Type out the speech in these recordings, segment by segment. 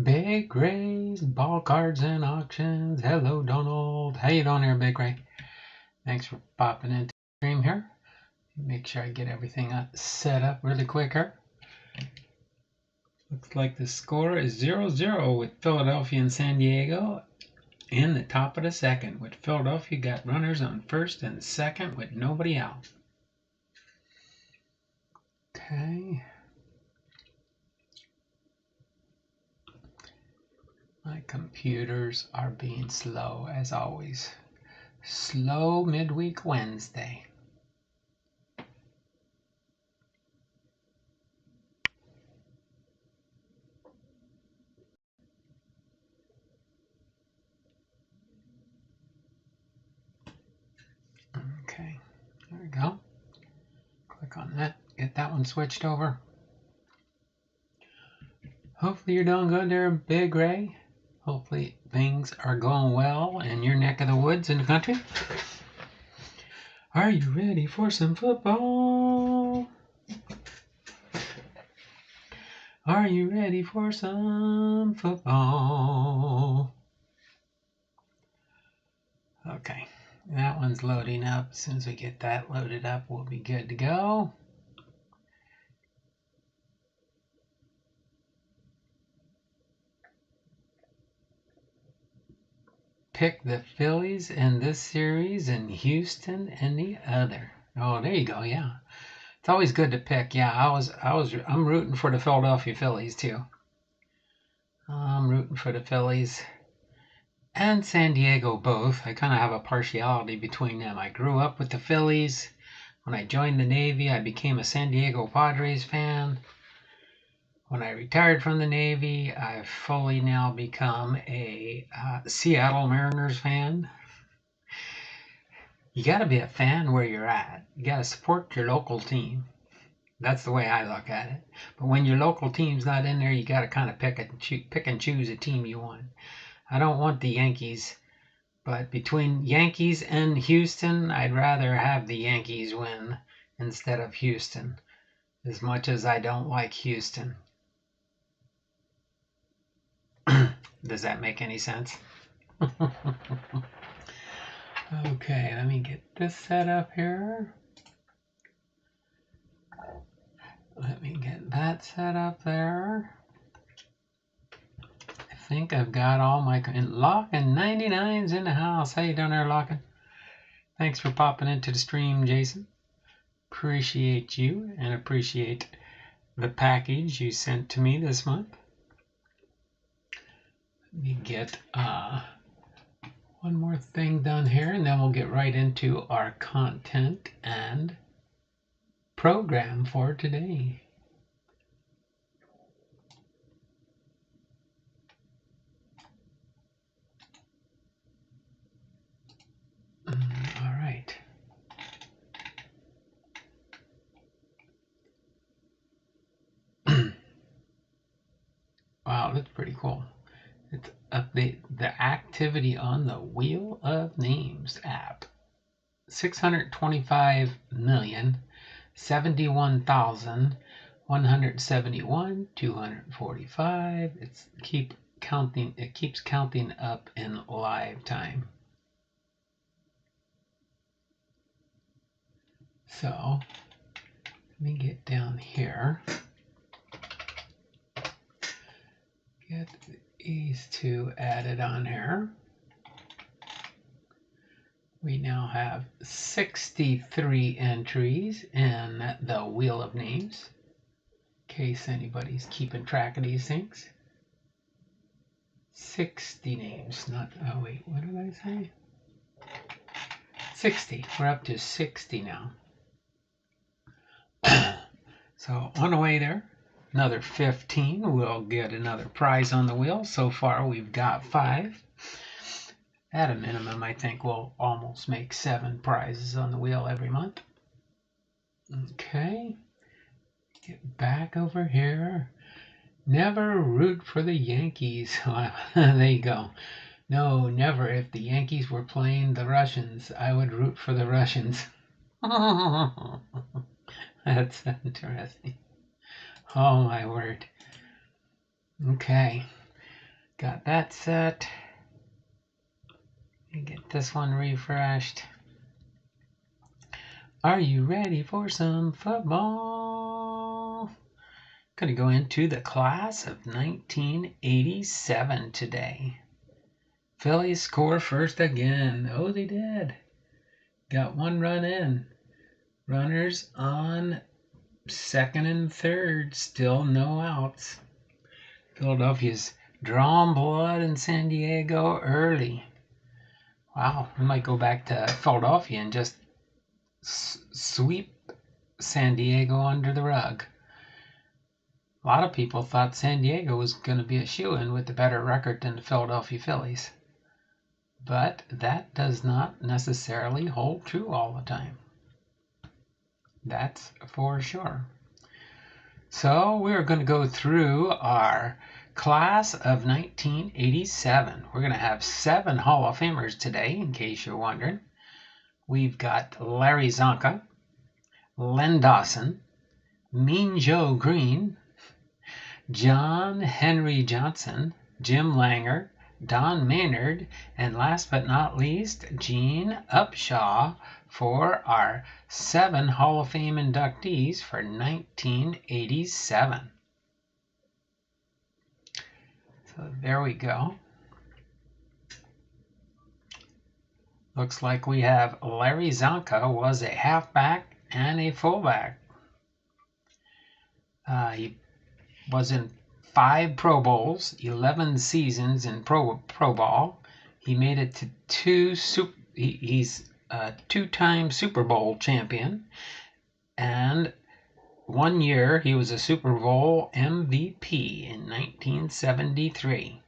Big Ray's Ball Cards and Auctions. Hello, Donald. How you doing there, Big Ray? Thanks for popping into the stream here. Make sure I get everything set up really quick here. Looks like the score is 0-0 with Philadelphia and San Diego in the top of the second. With Philadelphia got runners on first and second with nobody out. Okay. My computers are being slow as always. Slow midweek Wednesday. Okay, there we go. Click on that, get that one switched over. Hopefully you're doing good there, Big Ray. Hopefully things are going well in your neck of the woods in the country. Are you ready for some football? Are you ready for some football? Okay, that one's loading up. As soon as we get that loaded up, we'll be good to go. Pick the Phillies in this series and Houston in the other. Oh, there you go. Yeah, it's always good to pick. Yeah, I'm rooting for the Philadelphia Phillies too. I'm rooting for the Phillies and San Diego both. I kind of have a partiality between them. I grew up with the Phillies. When I joined the Navy, I became a San Diego Padres fan. When I retired from the Navy, I've fully now become a Seattle Mariners fan. You got to be a fan where you're at. You got to support your local team. That's the way I look at it. But when your local team's not in there, you got to kind of pick and choose a team you want. I don't want the Yankees, but between Yankees and Houston, I'd rather have the Yankees win instead of Houston, as much as I don't like Houston. Does that make any sense? Okay, let me get this set up here. Let me get that set up there. I think I've got all my... Lockin 99's in the house. How you doing there, Lockin? Thanks for popping into the stream, Jason. Appreciate you and appreciate the package you sent to me this month. Let me get one more thing done here, and then we'll get right into our content and program for today. All right. Wow, that's pretty cool. It's update the activity on the Wheel of Names app. 625,071,171,245. It keeps counting up in live time. So let me get down here. Get these two added on here. We now have 63 entries in the Wheel of Names, in case anybody's keeping track of these things. 60 names, not, oh wait, what did I say? 60, we're up to 60 now. So on the way there, another 15, we'll get another prize on the wheel. So far we've got 5. At a minimum, I think we'll almost make 7 prizes on the wheel every month. Okay, get back over here. Never root for the Yankees. There you go. No, never. If the Yankees were playing the Russians, I would root for the Russians. That's interesting. Oh my word. Okay. Got that set. Get this one refreshed. Are you ready for some football? Going to go into the class of 1987 today. Phillies score first again. Oh, they did. Got one run in. Runners on second and third. Still no outs. Philadelphia's drawn blood in San Diego early. Wow, we might go back to Philadelphia and just sweep San Diego under the rug. A lot of people thought San Diego was going to be a shoo-in with a better record than the Philadelphia Phillies. But that does not necessarily hold true all the time. That's for sure. So we're going to go through our class of 1987. We're going to have 7 Hall of Famers today, in case you're wondering. We've got Larry Zonka, Len Dawson, Mean Joe Green, John Henry Johnson, Jim Langer, Don Maynard, and last but not least, Gene Upshaw for our 7 Hall of Fame inductees for 1987. So there we go. Looks like we have Larry Zonka was a halfback and a fullback. He was in 5 Pro Bowls, 11 seasons in Pro Ball. He made it to he's a 2-time Super Bowl champion, and 1 year he was a Super Bowl MVP in 1973.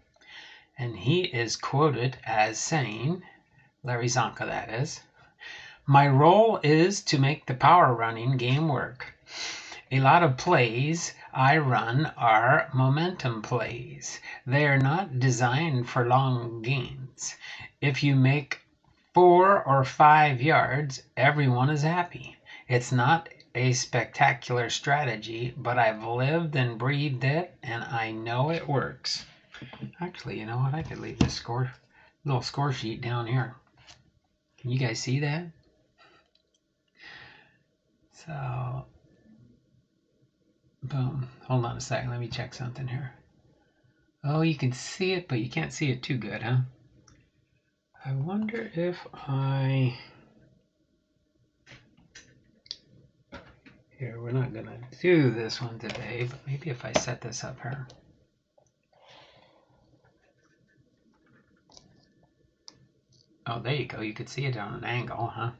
And he is quoted as saying, Larry Zonka that is, "My role is to make the power running game work. A lot of plays I run are momentum plays. They are not designed for long gains. If you make 4 or 5 yards, everyone is happy. It's not a spectacular strategy, but I've lived and breathed it, and I know it works." Actually, you know what? I could leave this little score sheet down here. Can you guys see that? So, boom. Hold on a second. Let me check something here. Oh, you can see it, but you can't see it too good, huh? I wonder if Here, we're not going to do this one today, but maybe if I set this up here. Oh, there you go. You could see it on an angle, huh?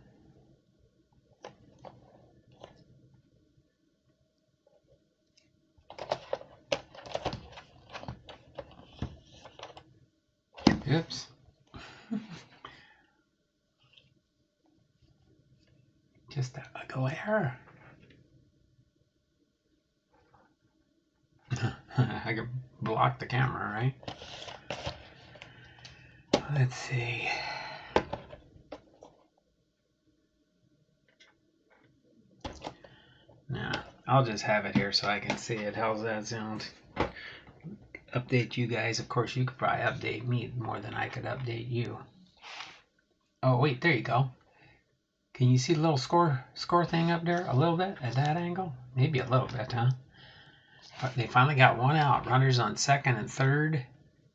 Oops. Just a glare. I could block the camera, right? Let's see. Nah, I'll just have it here so I can see it. How's that sound? Update you guys. Of course, you could probably update me more than I could update you. Oh, wait, there you go. Can you see the little score thing up there a little bit at that angle? Maybe a little bit, huh? But they finally got one out. Runners on second and third.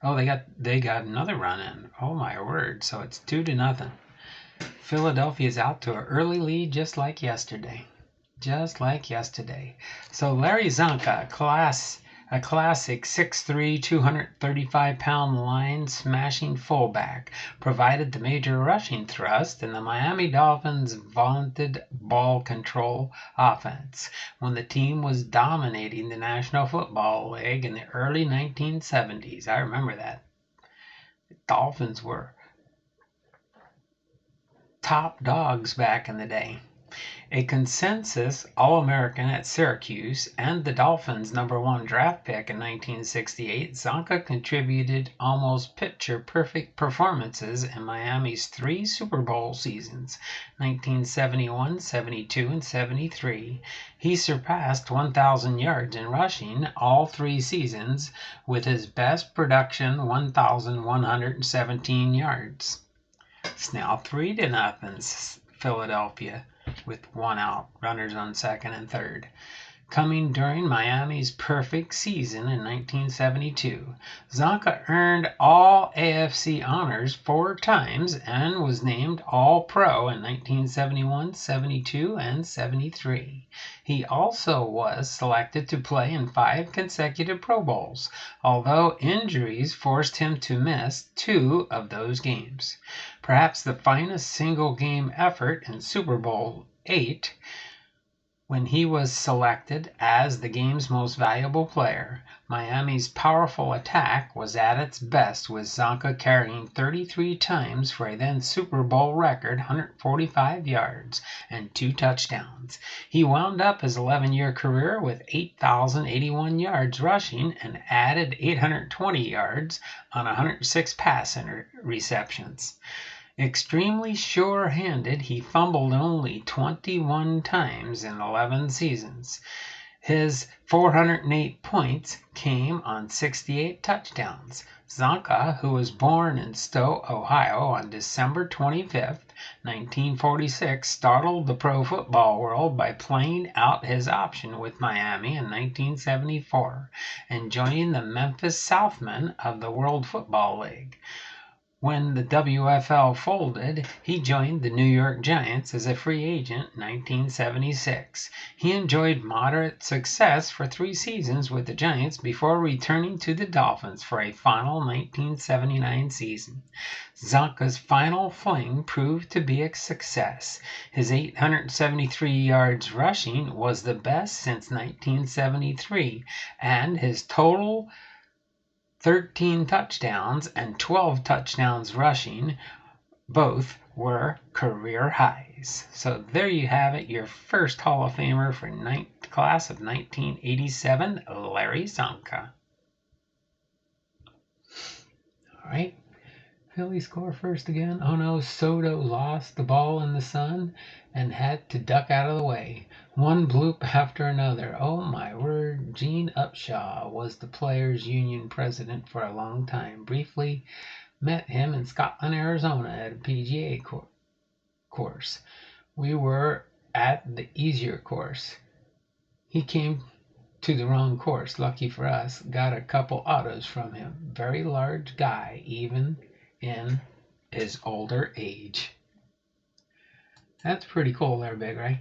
Oh, they got another run in. Oh my word! So it's 2-0. Philadelphia's out to an early lead, just like yesterday. Just like yesterday. So Larry Zonka, a classic 6'3", 235-pound line-smashing fullback, provided the major rushing thrust in the Miami Dolphins' vaunted ball control offense when the team was dominating the National Football League in the early 1970s. I remember that. The Dolphins were top dogs back in the day. A consensus All-American at Syracuse and the Dolphins' #1 draft pick in 1968, Zonka contributed almost picture-perfect performances in Miami's 3 Super Bowl seasons, 1971, 72, and 73. He surpassed 1,000 yards in rushing all 3 seasons, with his best production 1,117 yards. It's now 3-0 Philadelphia, with 1 out, runners on second and third. Coming during Miami's perfect season in 1972, Zonka earned all AFC honors 4 times and was named All-Pro in 1971, 72, and 73. He also was selected to play in 5 consecutive Pro Bowls, although injuries forced him to miss 2 of those games. Perhaps the finest single-game effort in Super Bowl VIII, when he was selected as the game's most valuable player. Miami's powerful attack was at its best, with Zonka carrying 33 times for a then Super Bowl record 145 yards and 2 touchdowns. He wound up his 11-year career with 8,081 yards rushing and added 820 yards on 106 pass receptions. Extremely sure-handed, he fumbled only 21 times in 11 seasons. His 408 points came on 68 touchdowns. Zonka, who was born in Stowe, Ohio on December 25, 1946, startled the pro football world by playing out his option with Miami in 1974 and joining the Memphis Southmen of the World Football League. When the WFL folded, he joined the New York Giants as a free agent in 1976. He enjoyed moderate success for 3 seasons with the Giants before returning to the Dolphins for a final 1979 season. Zonka's final fling proved to be a success. His 873 yards rushing was the best since 1973, and his total 13 touchdowns and 12 touchdowns rushing, both were career highs. So there you have it, your first Hall of Famer for class of 1987, Larry Zonka. All right, Phillies score first again. Oh no, Soto lost the ball in the sun and had to duck out of the way. One bloop after another. Oh my word. Gene Upshaw was the Players Union president for a long time. Briefly met him in Scotland, Arizona at a PGA course. We were at the easier course. He came to the wrong course. Lucky for us. Got a couple autos from him. Very large guy, even in his older age. That's pretty cool there, Big Ray.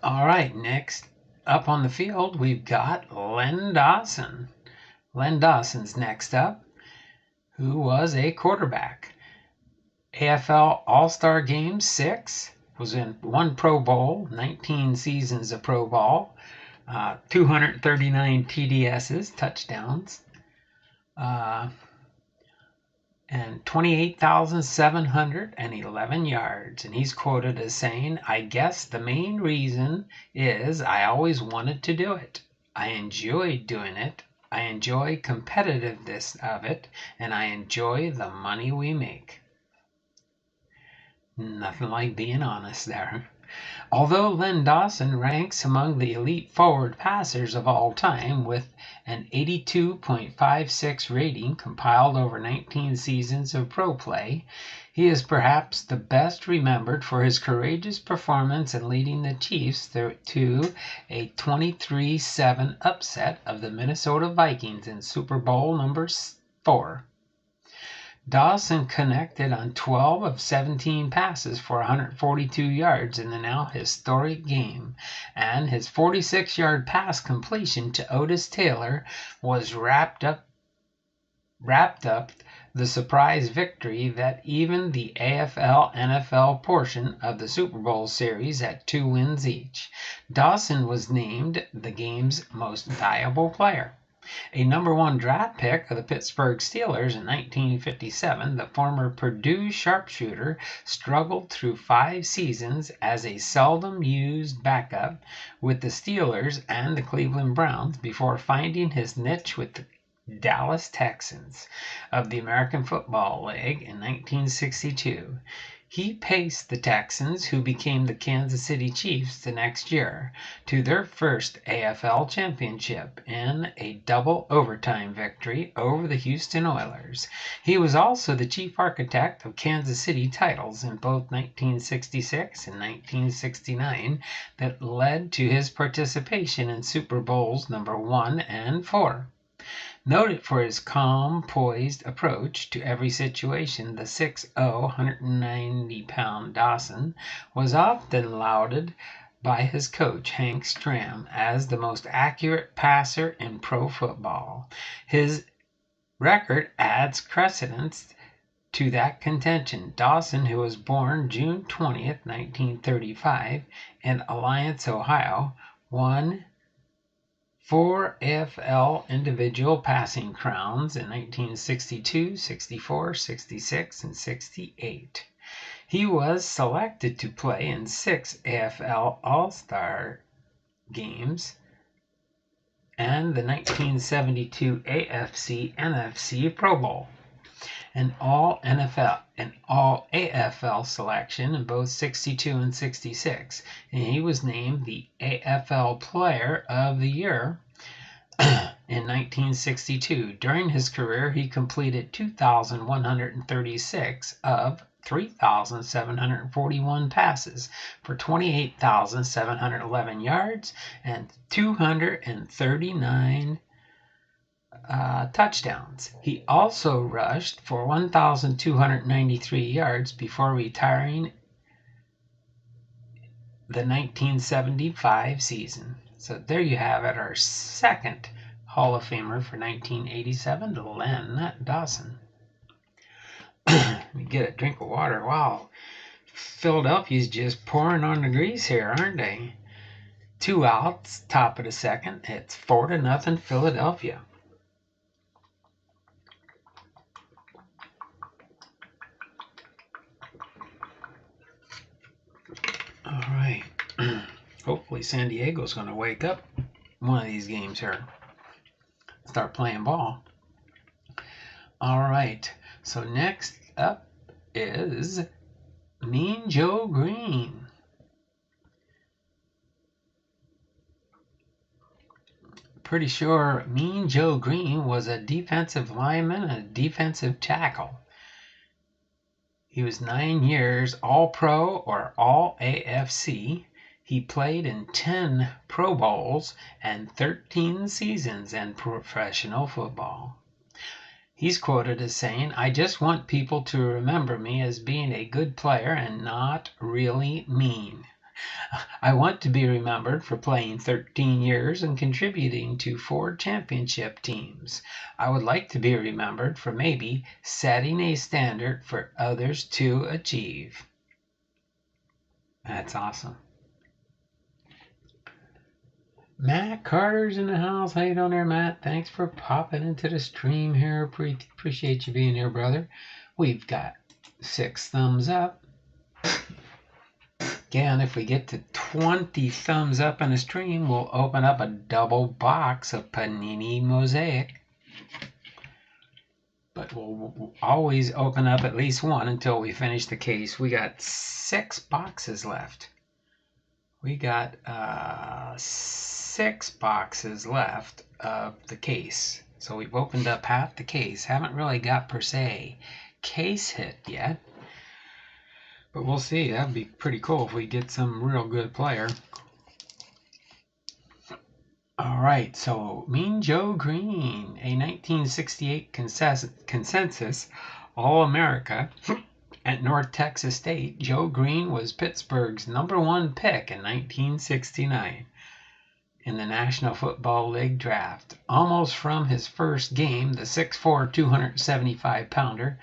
All right, next up on the field, we've got Len Dawson. Len Dawson's next up, who was a quarterback. AFL All-Star Game 6, was in 1 Pro Bowl, 19 seasons of Pro Bowl, 239 TDSs, touchdowns, and 28,711 yards. And he's quoted as saying, "I guess the main reason is I always wanted to do it. I enjoyed doing it. I enjoy competitiveness of it, and I enjoy the money we make." Nothing like being honest there. Although Len Dawson ranks among the elite forward passers of all time with an 82.56 rating compiled over 19 seasons of pro play, he is perhaps the best remembered for his courageous performance in leading the Chiefs to a 23-7 upset of the Minnesota Vikings in Super Bowl IV. Dawson connected on 12 of 17 passes for 142 yards in the now historic game, and his 46-yard pass completion to Otis Taylor was wrapped up the surprise victory that even the AFL-NFL portion of the Super Bowl series at 2 wins each. Dawson was named the game's most valuable player. A #1 draft pick of the Pittsburgh Steelers in 1957, the former Purdue sharpshooter struggled through 5 seasons as a seldom used backup with the Steelers and the Cleveland Browns before finding his niche with the Dallas Texans of the American Football League in 1962. He paced the Texans, who became the Kansas City Chiefs the next year, to their first AFL championship in a double overtime victory over the Houston Oilers. He was also the chief architect of Kansas City titles in both 1966 and 1969 that led to his participation in Super Bowls #1 and 4. Noted for his calm, poised approach to every situation, the 6'0", 190-pound Dawson was often lauded by his coach, Hank Stram, as the most accurate passer in pro football. His record adds credence to that contention. Dawson, who was born June 20th, 1935, in Alliance, Ohio, won 4 AFL individual passing crowns in 1962, 64, 66, and 68. He was selected to play in 6 AFL All-Star games and the 1972 AFC-NFC Pro Bowl. An all-AFL selection in both 62 and 66, and he was named the AFL Player of the Year in 1962. During his career, he completed 2,136 of 3,741 passes for 28,711 yards and 239 touchdowns. He also rushed for 1,293 yards before retiring the 1975 season. So there you have it, our second Hall of Famer for 1987, Len Dawson. Let me get a drink of water. Wow, Philadelphia's just pouring on the grease here, aren't they? 2 outs, top of the second. It's 4-0 Philadelphia. All right. Hopefully San Diego's going to wake up one of these games here. Start playing ball. All right. So next up is Mean Joe Green. Pretty sure Mean Joe Green was a defensive lineman and a defensive tackle. He was 9 years All-Pro or All-AFC. He played in 10 Pro Bowls and 13 seasons in professional football. He's quoted as saying, "I just want people to remember me as being a good player and not really mean. I want to be remembered for playing 13 years and contributing to 4 championship teams. I would like to be remembered for maybe setting a standard for others to achieve." That's awesome. Matt Carter's in the house. How you doing there, Matt? Thanks for popping into the stream here. Appreciate you being here, brother. We've got 6 thumbs up. Again, if we get to 20 thumbs up in a stream, we'll open up a double box of Panini MOSAIC. But we'll always open up at least one until we finish the case. We got 6 boxes left. We got 6 boxes left of the case. So we've opened up half the case. Haven't really got, per se, case hit yet. But we'll see. That'd be pretty cool if we get some real good player. All right, so Mean Joe Green, a 1968 consensus All-America at North Texas State. Joe Green was Pittsburgh's #1 pick in 1969 in the National Football League draft. Almost from his first game, the 6'4", 275-pounder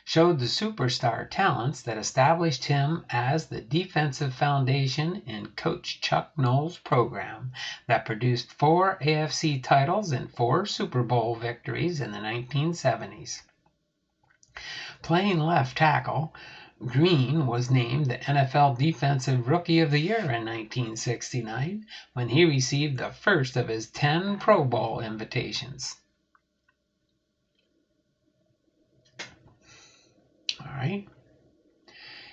showed the superstar talents that established him as the defensive foundation in Coach Chuck Noll's program that produced 4 AFC titles and 4 Super Bowl victories in the 1970s. Playing left tackle, Green was named the NFL Defensive Rookie of the Year in 1969 when he received the first of his 10 Pro Bowl invitations. All right.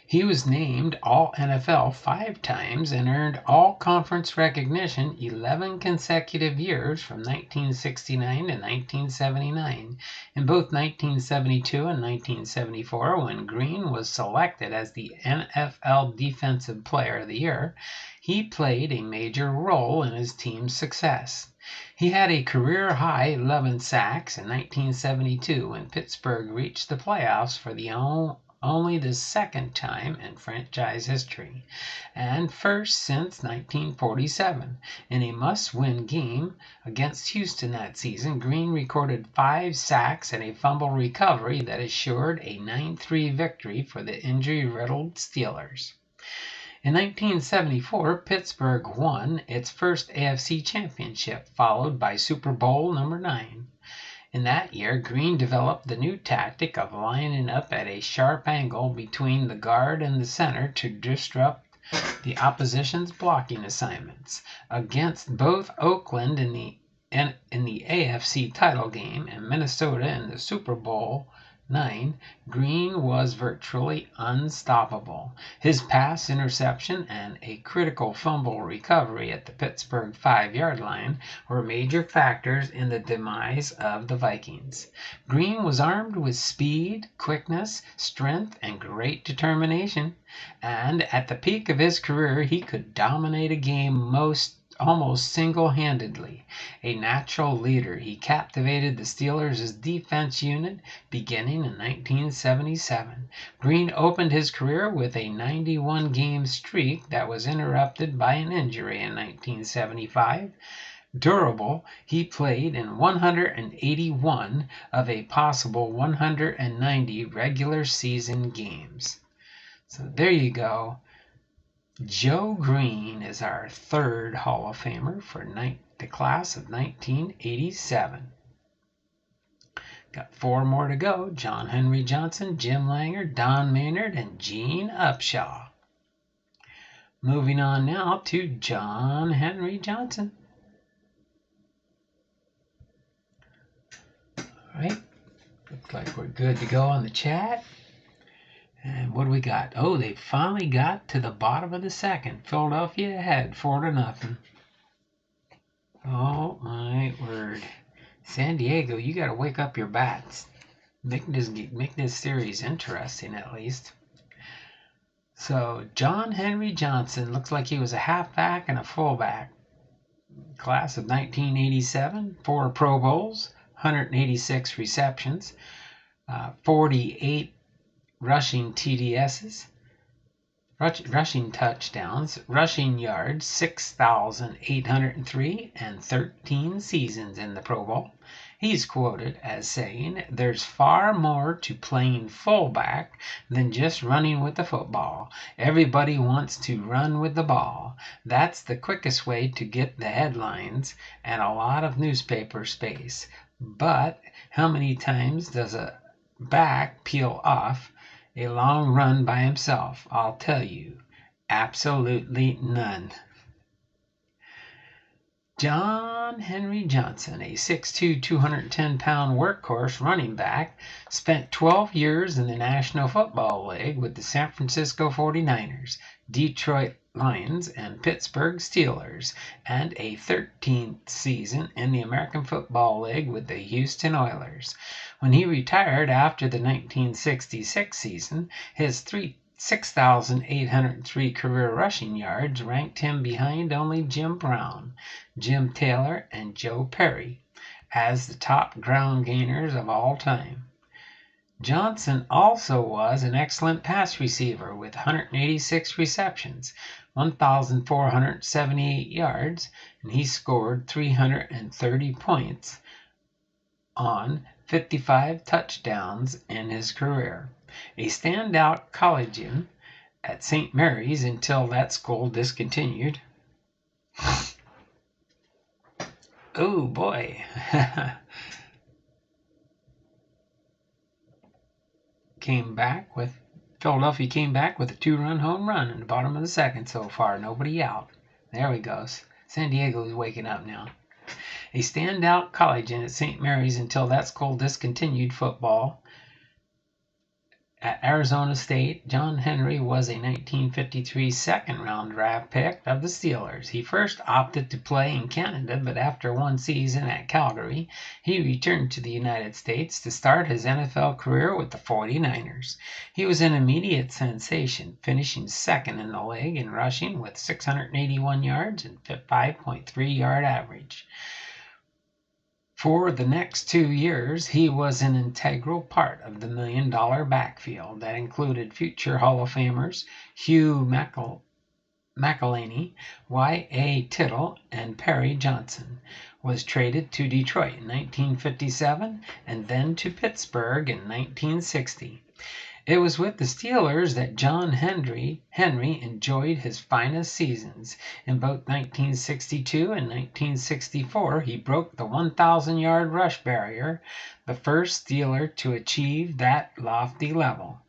He was named All-NFL 5 times and earned All-Conference recognition 11 consecutive years from 1969 to 1979. In both 1972 and 1974, when Green was selected as the NFL Defensive Player of the Year, he played a major role in his team's success. He had a career-high 11 sacks in 1972 when Pittsburgh reached the playoffs for only the second time in franchise history, and first since 1947. In a must-win game against Houston that season, Green recorded 5 sacks and a fumble recovery that assured a 9-3 victory for the injury-riddled Steelers. In 1974, Pittsburgh won its first AFC championship, followed by Super Bowl number 9. In that year, Green developed the new tactic of lining up at a sharp angle between the guard and the center to disrupt the opposition's blocking assignments. Against both Oakland in the AFC title game and Minnesota in the Super Bowl 9, Green was virtually unstoppable. His pass interception and a critical fumble recovery at the Pittsburgh 5-yard line were major factors in the demise of the Vikings. Green was armed with speed, quickness, strength, and great determination, and at the peak of his career he could dominate a game almost single-handedly. A natural leader, he captivated the Steelers' defense unit beginning in 1977. Green opened his career with a 91-game streak that was interrupted by an injury in 1975. Durable, he played in 181 of a possible 190 regular season games. So there you go. Joe Green is our 3rd Hall of Famer for the class of 1987. Got 4 more to go. John Henry Johnson, Jim Langer, Don Maynard, and Gene Upshaw. Moving on now to John Henry Johnson. All right. Looks like we're good to go on the chat. And what do we got? Oh, they finally got to the bottom of the second. Philadelphia ahead 4-0. Oh my word. San Diego, you got to wake up your bats. Make this series interesting at least. So John Henry Johnson looks like he was a halfback and a fullback. Class of 1987, 4 Pro Bowls, 186 receptions, 48 rushing TDSs, rushing touchdowns, rushing yards, 6,803, and 13 seasons in the Pro Bowl. He's quoted as saying, "There's far more to playing fullback than just running with the football. Everybody wants to run with the ball. That's the quickest way to get the headlines and a lot of newspaper space. But how many times does a back peel off a long run by himself? I'll tell you, absolutely none." John Henry Johnson, a 6'2", 210-pound workhorse running back, spent 12 years in the National Football League with the San Francisco 49ers, Detroit Lions, and Pittsburgh Steelers, and a 13th season in the American Football League with the Houston Oilers. When he retired after the 1966 season, his 6,803 career rushing yards ranked him behind only Jim Brown, Jim Taylor, and Joe Perry as the top ground gainers of all time. Johnson also was an excellent pass receiver with 186 receptions, 1,478 yards, and he scored 330 points on 55 touchdowns in his career. A standout collegian at St. Mary's until that school discontinued. Oh boy. Philadelphia came back with a 2-run home run in the bottom of the second so far. Nobody out. There we go. San Diego's waking up now. A standout collegian at St. Mary's until that school discontinued football. At Arizona State, John Henry was a 1953 second-round draft pick of the Steelers. He first opted to play in Canada, but after one season at Calgary, he returned to the United States to start his NFL career with the 49ers. He was an immediate sensation, finishing second in the league in rushing with 681 yards and 5.3-yard average. For the next 2 years, he was an integral part of the million-dollar backfield that included future Hall of Famers Hugh McElhenny, Y.A. Tittle, and Perry Johnson. Was traded to Detroit in 1957 and then to Pittsburgh in 1960. It was with the Steelers that John Henry enjoyed his finest seasons. In both 1962 and 1964, he broke the 1,000-yard rush barrier, the first Steeler to achieve that lofty level.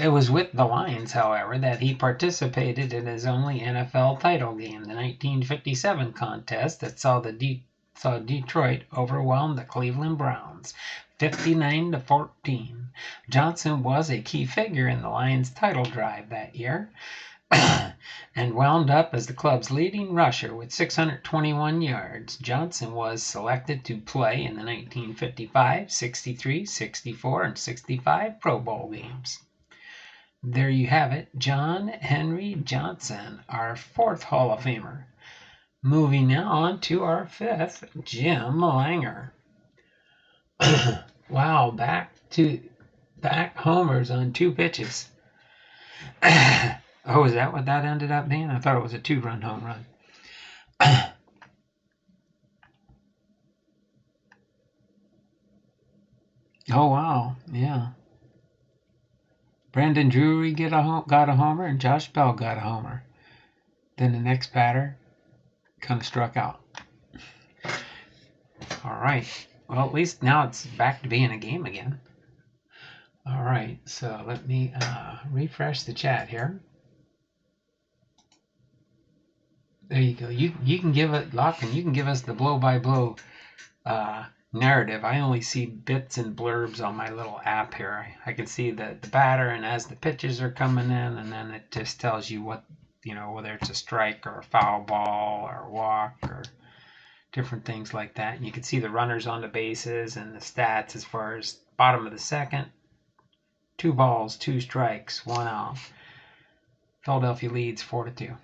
It was with the Lions, however, that he participated in his only NFL title game, the 1957 contest that saw Detroit overwhelm the Cleveland Browns 59-14. Johnson was a key figure in the Lions' title drive that year and wound up as the club's leading rusher with 621 yards. Johnson was selected to play in the 1955, 63, 64, and 65 Pro Bowl games. There you have it, John Henry Johnson, our 4th Hall of Famer. Moving now on to our 5th, Jim Langer. Wow, back homers on 2 pitches. Oh, is that what that ended up being? I thought it was a 2-run home run. Oh, wow. Yeah. Brandon Drury got a homer, and Josh Bell got a homer. Then the next batter kind of struck out. All right. Well, at least now it's back to being a game again. All right. So let me refresh the chat here. There you go. You can give it, Lachlan, you can give us the blow-by-blow narrative. I only see bits and blurbs on my little app here. I can see the batter, and as the pitches are coming in, and then it just tells you what, whether it's a strike or a foul ball or a walk or different things like that. And you can see the runners on the bases and the stats as far as bottom of the second. 2 balls, 2 strikes, 1 out. Philadelphia leads 4-2.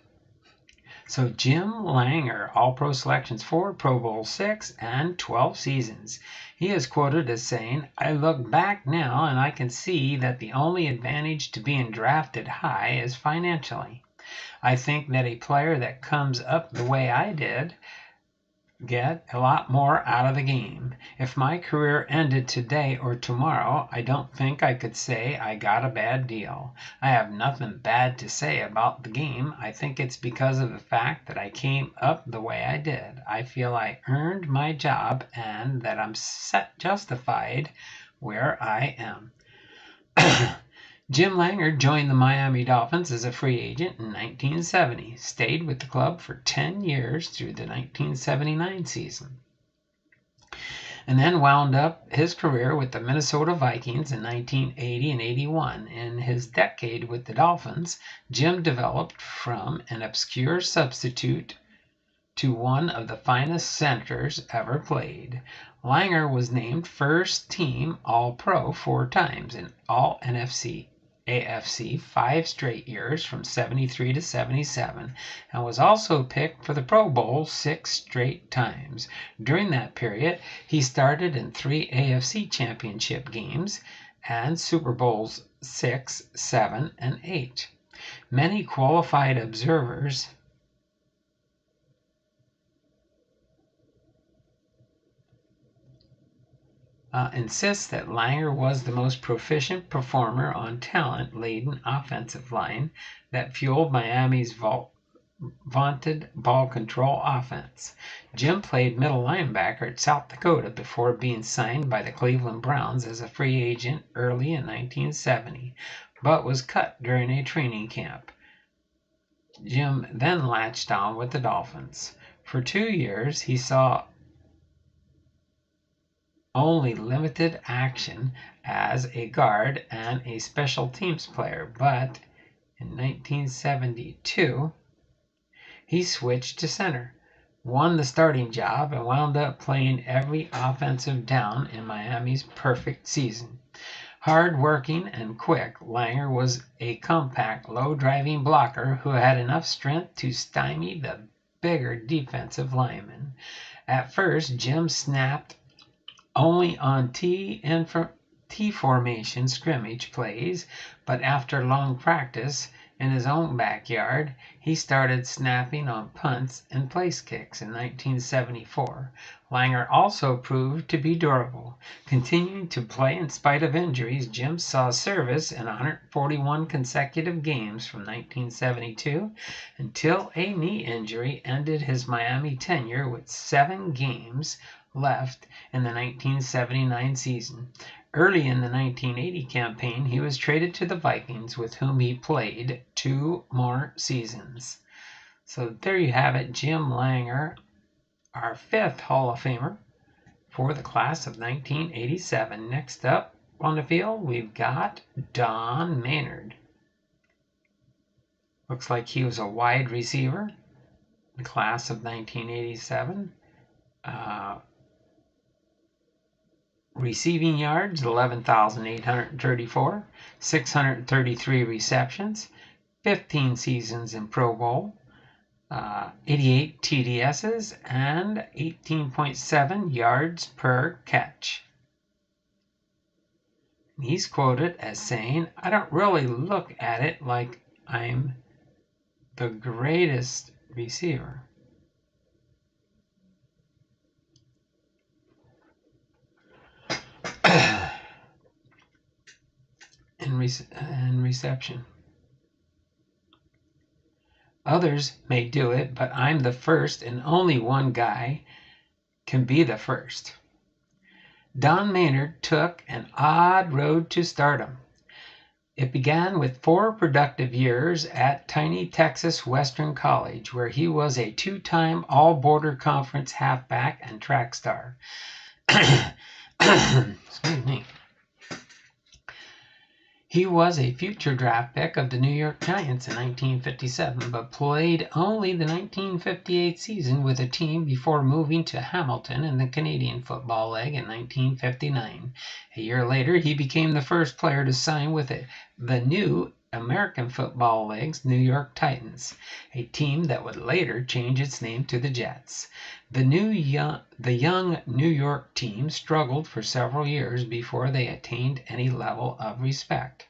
So Jim Langer, All-Pro selections 4, Pro Bowl 6, and 12 seasons. He is quoted as saying, "I look back now and I can see that the only advantage to being drafted high is financially. I think that a player that comes up the way I did get a lot more out of the game. If my career ended today or tomorrow, I don't think I could say I got a bad deal. I have nothing bad to say about the game. I think it's because of the fact that I came up the way I did. I feel I earned my job and that I'm justified where I am." Jim Langer joined the Miami Dolphins as a free agent in 1970, stayed with the club for 10 years through the 1979 season, and then wound up his career with the Minnesota Vikings in 1980 and 81. In his decade with the Dolphins, Jim developed from an obscure substitute to one of the finest centers ever played. Langer was named first team All-Pro 4 times and All-NFC AFC 5 straight years from 73 to 77, and was also picked for the Pro Bowl 6 straight times. During that period, he started in 3 AFC championship games and Super Bowls 6, 7, and 8. Many qualified observers insists that Langer was the most proficient performer on talent-laden offensive line that fueled Miami's vaunted ball control offense. Jim played middle linebacker at South Dakota before being signed by the Cleveland Browns as a free agent early in 1970, but was cut during a training camp. Jim then latched on with the Dolphins. For 2 years, he saw only limited action as a guard and a special teams player, but in 1972, he switched to center, won the starting job, and wound up playing every offensive down in Miami's perfect season. Hard-working and quick, Langer was a compact, low-driving blocker who had enough strength to stymie the bigger defensive linemen. At first, Jim snapped only on T formation scrimmage plays, but after long practice in his own backyard, he started snapping on punts and place kicks in 1974. Langer also proved to be durable. Continuing to play in spite of injuries, Jim saw service in 141 consecutive games from 1972 until a knee injury ended his Miami tenure with 7 games left in the 1979 season. Early in the 1980 campaign, he was traded to the Vikings, with whom he played 2 more seasons. So there you have it, Jim Langer, our 5th Hall of Famer for the class of 1987. Next up on the field, we've got Don Maynard. Looks like he was a wide receiver in the class of 1987. Receiving yards, 11,834, 633 receptions, 15 seasons in Pro Bowl, 88 TDSs, and 18.7 yards per catch. He's quoted as saying, "I don't really look at it like I'm the greatest receiver. in reception. Others may do it, but I'm the first, and only one guy can be the first." Don Maynard took an odd road to stardom. It began with 4 productive years at tiny Texas Western College, where he was a 2-time All-Border Conference halfback and track star. Excuse me. He was a future draft pick of the New York Giants in 1957, but played only the 1958 season with the team before moving to Hamilton in the Canadian Football League in 1959. A year later, he became the first player to sign with the new American Football League's New York Titans, a team that would later change its name to the Jets. The young New York team struggled for several years before they attained any level of respect.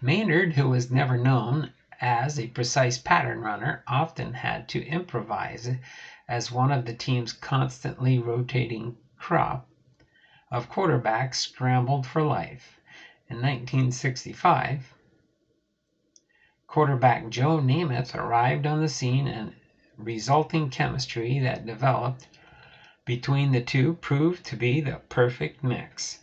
Maynard, who was never known as a precise pattern runner, often had to improvise as one of the team's constantly rotating crop of quarterbacks scrambled for life. In 1965, quarterback Joe Namath arrived on the scene, and resulting chemistry that developed between the two proved to be the perfect mix.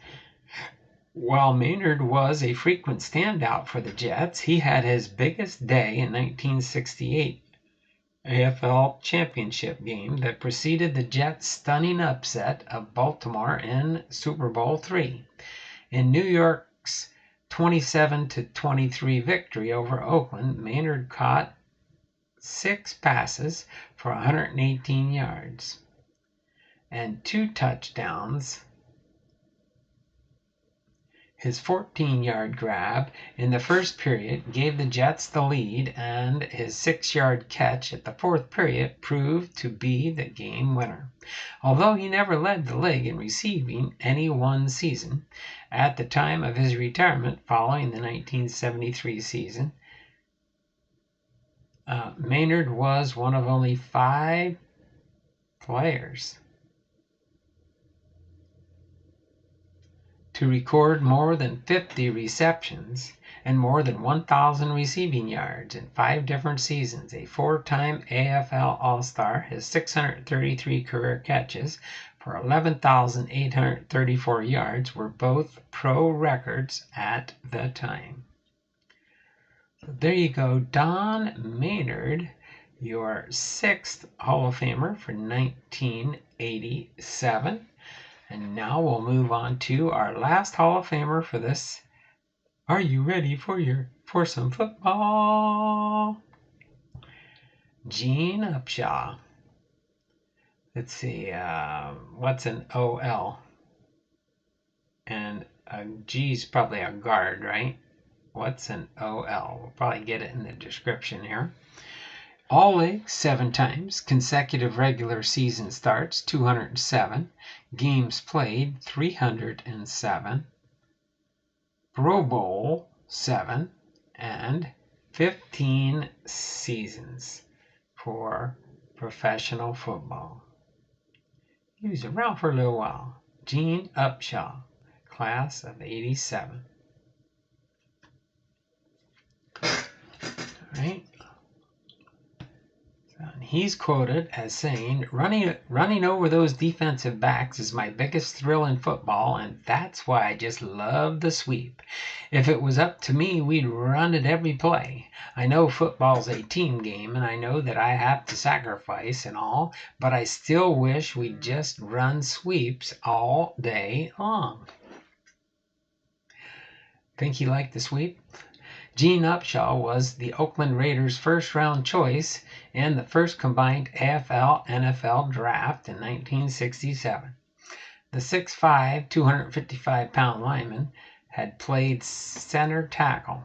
While Maynard was a frequent standout for the Jets, he had his biggest day in 1968 AFL Championship game that preceded the Jets' stunning upset of Baltimore in Super Bowl III. In New York's 27-23 victory over Oakland, Maynard caught 6 passes for 118 yards and 2 touchdowns. His 14-yard grab in the first period gave the Jets the lead, and his 6-yard catch at the fourth period proved to be the game winner. Although he never led the league in receiving any one season, at the time of his retirement following the 1973 season, Maynard was one of only 5 players to record more than 50 receptions and more than 1,000 receiving yards in 5 different seasons. A 4-time AFL All-Star, his 633 career catches for 11,834 yards were both pro records at the time. So there you go, Don Maynard, your 6th Hall of Famer for 1987. And now we'll move on to our last Hall of Famer for this. Are you ready for some football? Gene Upshaw. Let's see, what's an OL? And a G's probably a guard, right? What's an OL? We'll probably get it in the description here. All league 7 times. Consecutive regular season starts 207. Games played 307. Pro Bowl 7. And 15 seasons for professional football. He was around for a little while. Gene Upshaw, class of 87. All right. He's quoted as saying, running over those defensive backs is my biggest thrill in football, and that's why I just love the sweep. If it was up to me, we'd run it every play. I know football's a team game, and I know that I have to sacrifice and all, but I still wish we'd just run sweeps all day long. Think he liked the sweep? Gene Upshaw was the Oakland Raiders' first-round choice in the first combined AFL-NFL draft in 1967. The 6'5", 255-pound lineman had played center tackle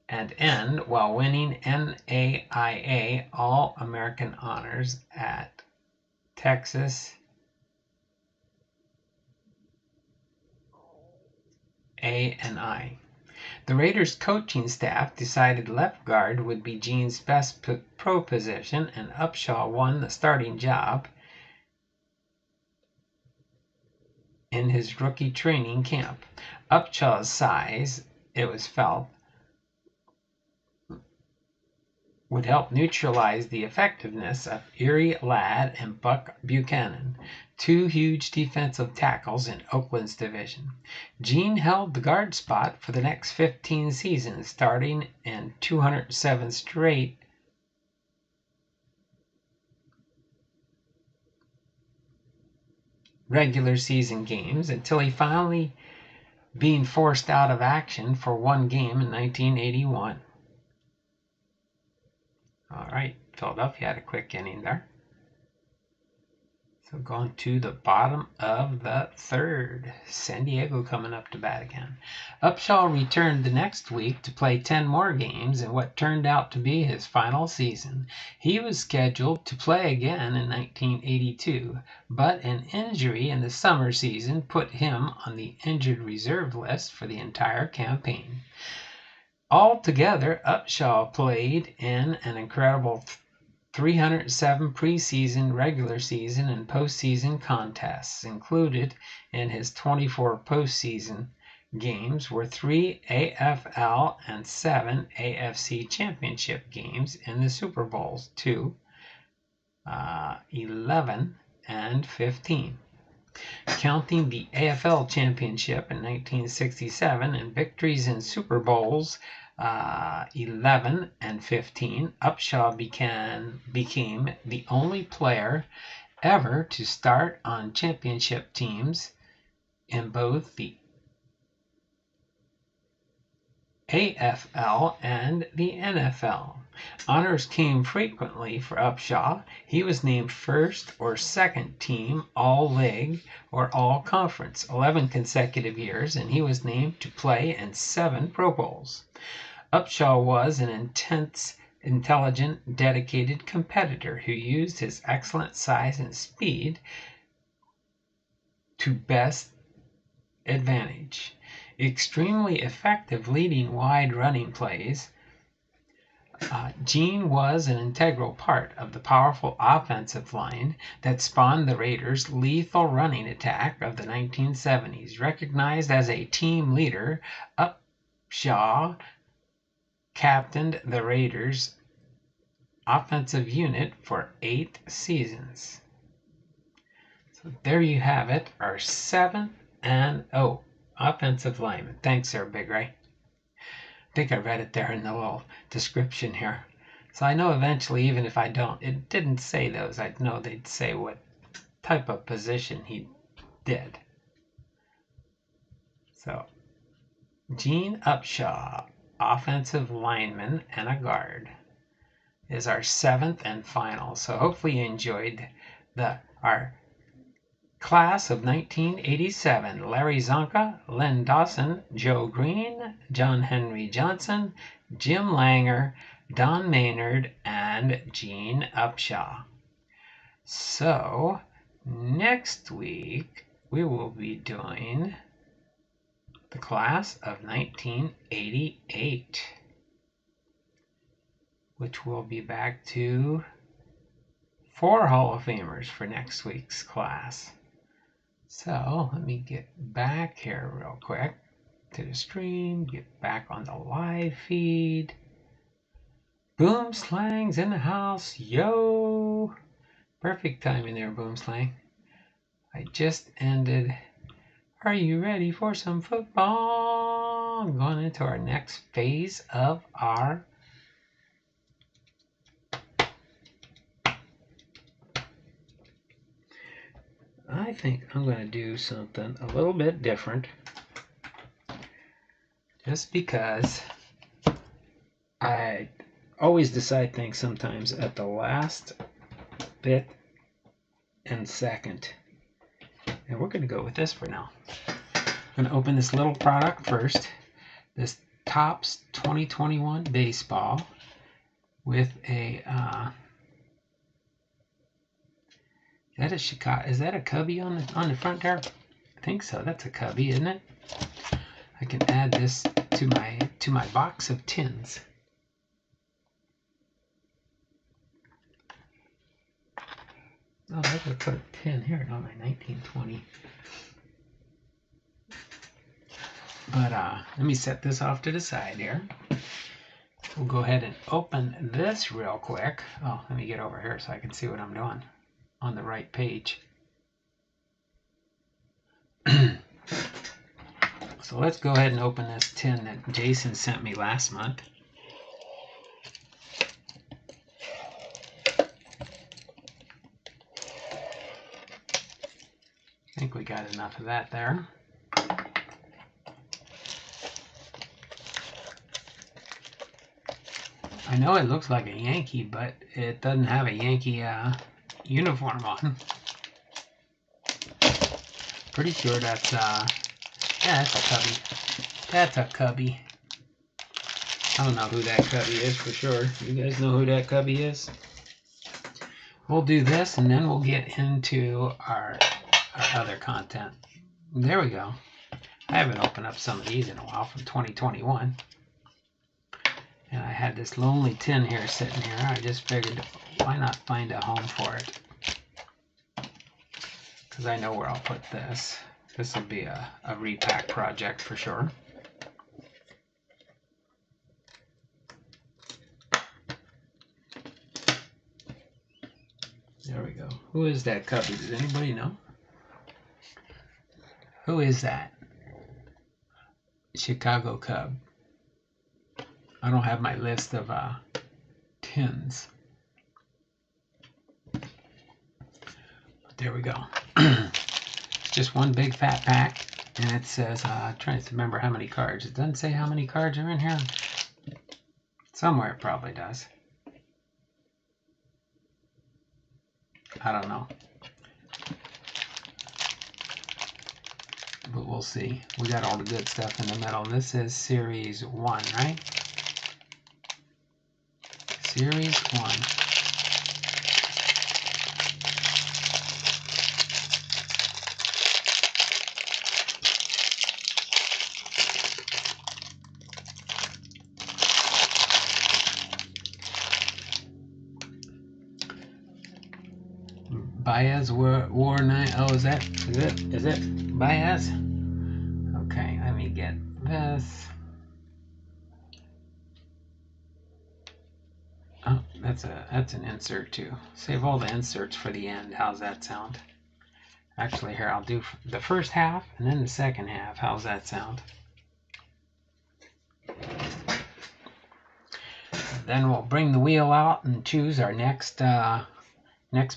and end while winning NAIA All-American honors at Texas A&I. The Raiders' coaching staff decided left guard would be Gene's best pro position, and Upshaw won the starting job in his rookie training camp. Upshaw's size, it was felt, would help neutralize the effectiveness of Erie Ladd and Buck Buchanan, 2 huge defensive tackles in Oakland's division. Gene held the guard spot for the next 15 seasons, starting in 207 straight regular season games until he finally being forced out of action for 1 game in 1981. All right, Philadelphia had a quick inning there. So going to the bottom of the 3rd. San Diego coming up to bat again. Upshaw returned the next week to play 10 more games in what turned out to be his final season. He was scheduled to play again in 1982, but an injury in the summer season put him on the injured reserve list for the entire campaign. Altogether, Upshaw played in an incredible 307 preseason, regular season, and postseason contests. Included in his 24 postseason games were 3 AFL and 7 AFC championship games in the Super Bowls, 11 and 15. Counting the AFL championship in 1967 and victories in Super Bowls 11 and 15, Upshaw became the only player ever to start on championship teams in both the AFL and the NFL. Honors came frequently for Upshaw. He was named first or second team All-League or All-Conference 11 consecutive years, and he was named to play in 7 Pro Bowls. Upshaw was an intense, intelligent, dedicated competitor who used his excellent size and speed to best advantage. Extremely effective leading wide running plays. Gene was an integral part of the powerful offensive line that spawned the Raiders' lethal running attack of the 1970s. Recognized as a team leader, Upshaw captained the Raiders' offensive unit for 8 seasons. So there you have it, our 7th and offensive lineman. Thanks there, Big Ray. I think I read it there in the little description here. So I know eventually, even if I don't, it didn't say those, I'd know they'd say what type of position he did. So, Gene Upshaw, offensive lineman and a guard, is our 7th and final. So hopefully you enjoyed our class of 1987, Larry Zonka, Len Dawson, Joe Green, John Henry Johnson, Jim Langer, Don Maynard, and Gene Upshaw. So, next week we will be doing the class of 1988, which will be back to 4 Hall of Famers for next week's class. So let me get back here real quick to the stream, get back on the live feed. Boom Slang's in the house, yo! Perfect timing there, Boom Slang. I just ended. Are you ready for some football? I'm going into our next phase of our I think I'm going to do something a little bit different, just because I always decide things sometimes at the last bit and second. And we're going to go with this for now. I'm going to open this little product first, this Topps 2021 baseball with a is that a cubby on the front there? I think so. That's a cubby, isn't it? I can add this to my box of tins. Oh, I could put a tin here on my 1920. But let me set this off to the side here. We'll go ahead and open this real quick. Oh, let me get over here so I can see what I'm doing on the right page. So let's go ahead and open this tin that Jason sent me last month. I think we got enough of that there. I know it looks like a Yankee, but it doesn't have a Yankee uniform on. Pretty sure that's yeah, that's a cubby. That's a cubby. I don't know who that cubby is for sure. You guys know who that cubby is? We'll do this and then we'll get into our other content. There we go. I haven't opened up some of these in a while from 2021. And I had this lonely tin here sitting here. I just figured, why not find a home for it? Because I know where I'll put this. This will be a repack project for sure. There we go. Who is that cubby? Does anybody know? Who is that? Chicago Cub. I don't have my list of tins. But there we go. It's just one big fat pack. And it says, trying to remember how many cards. It doesn't say how many cards are in here. Somewhere it probably does. I don't know. But we'll see. We got all the good stuff in the middle. This is Series 1, right? Series 1. Baez War 9. Oh, is it Baez? Okay, let me get this. Oh, that's an insert too. Save all the inserts for the end. How's that sound? Actually, here, I'll do the first half and then the second half. How's that sound? Then we'll bring the wheel out and choose our next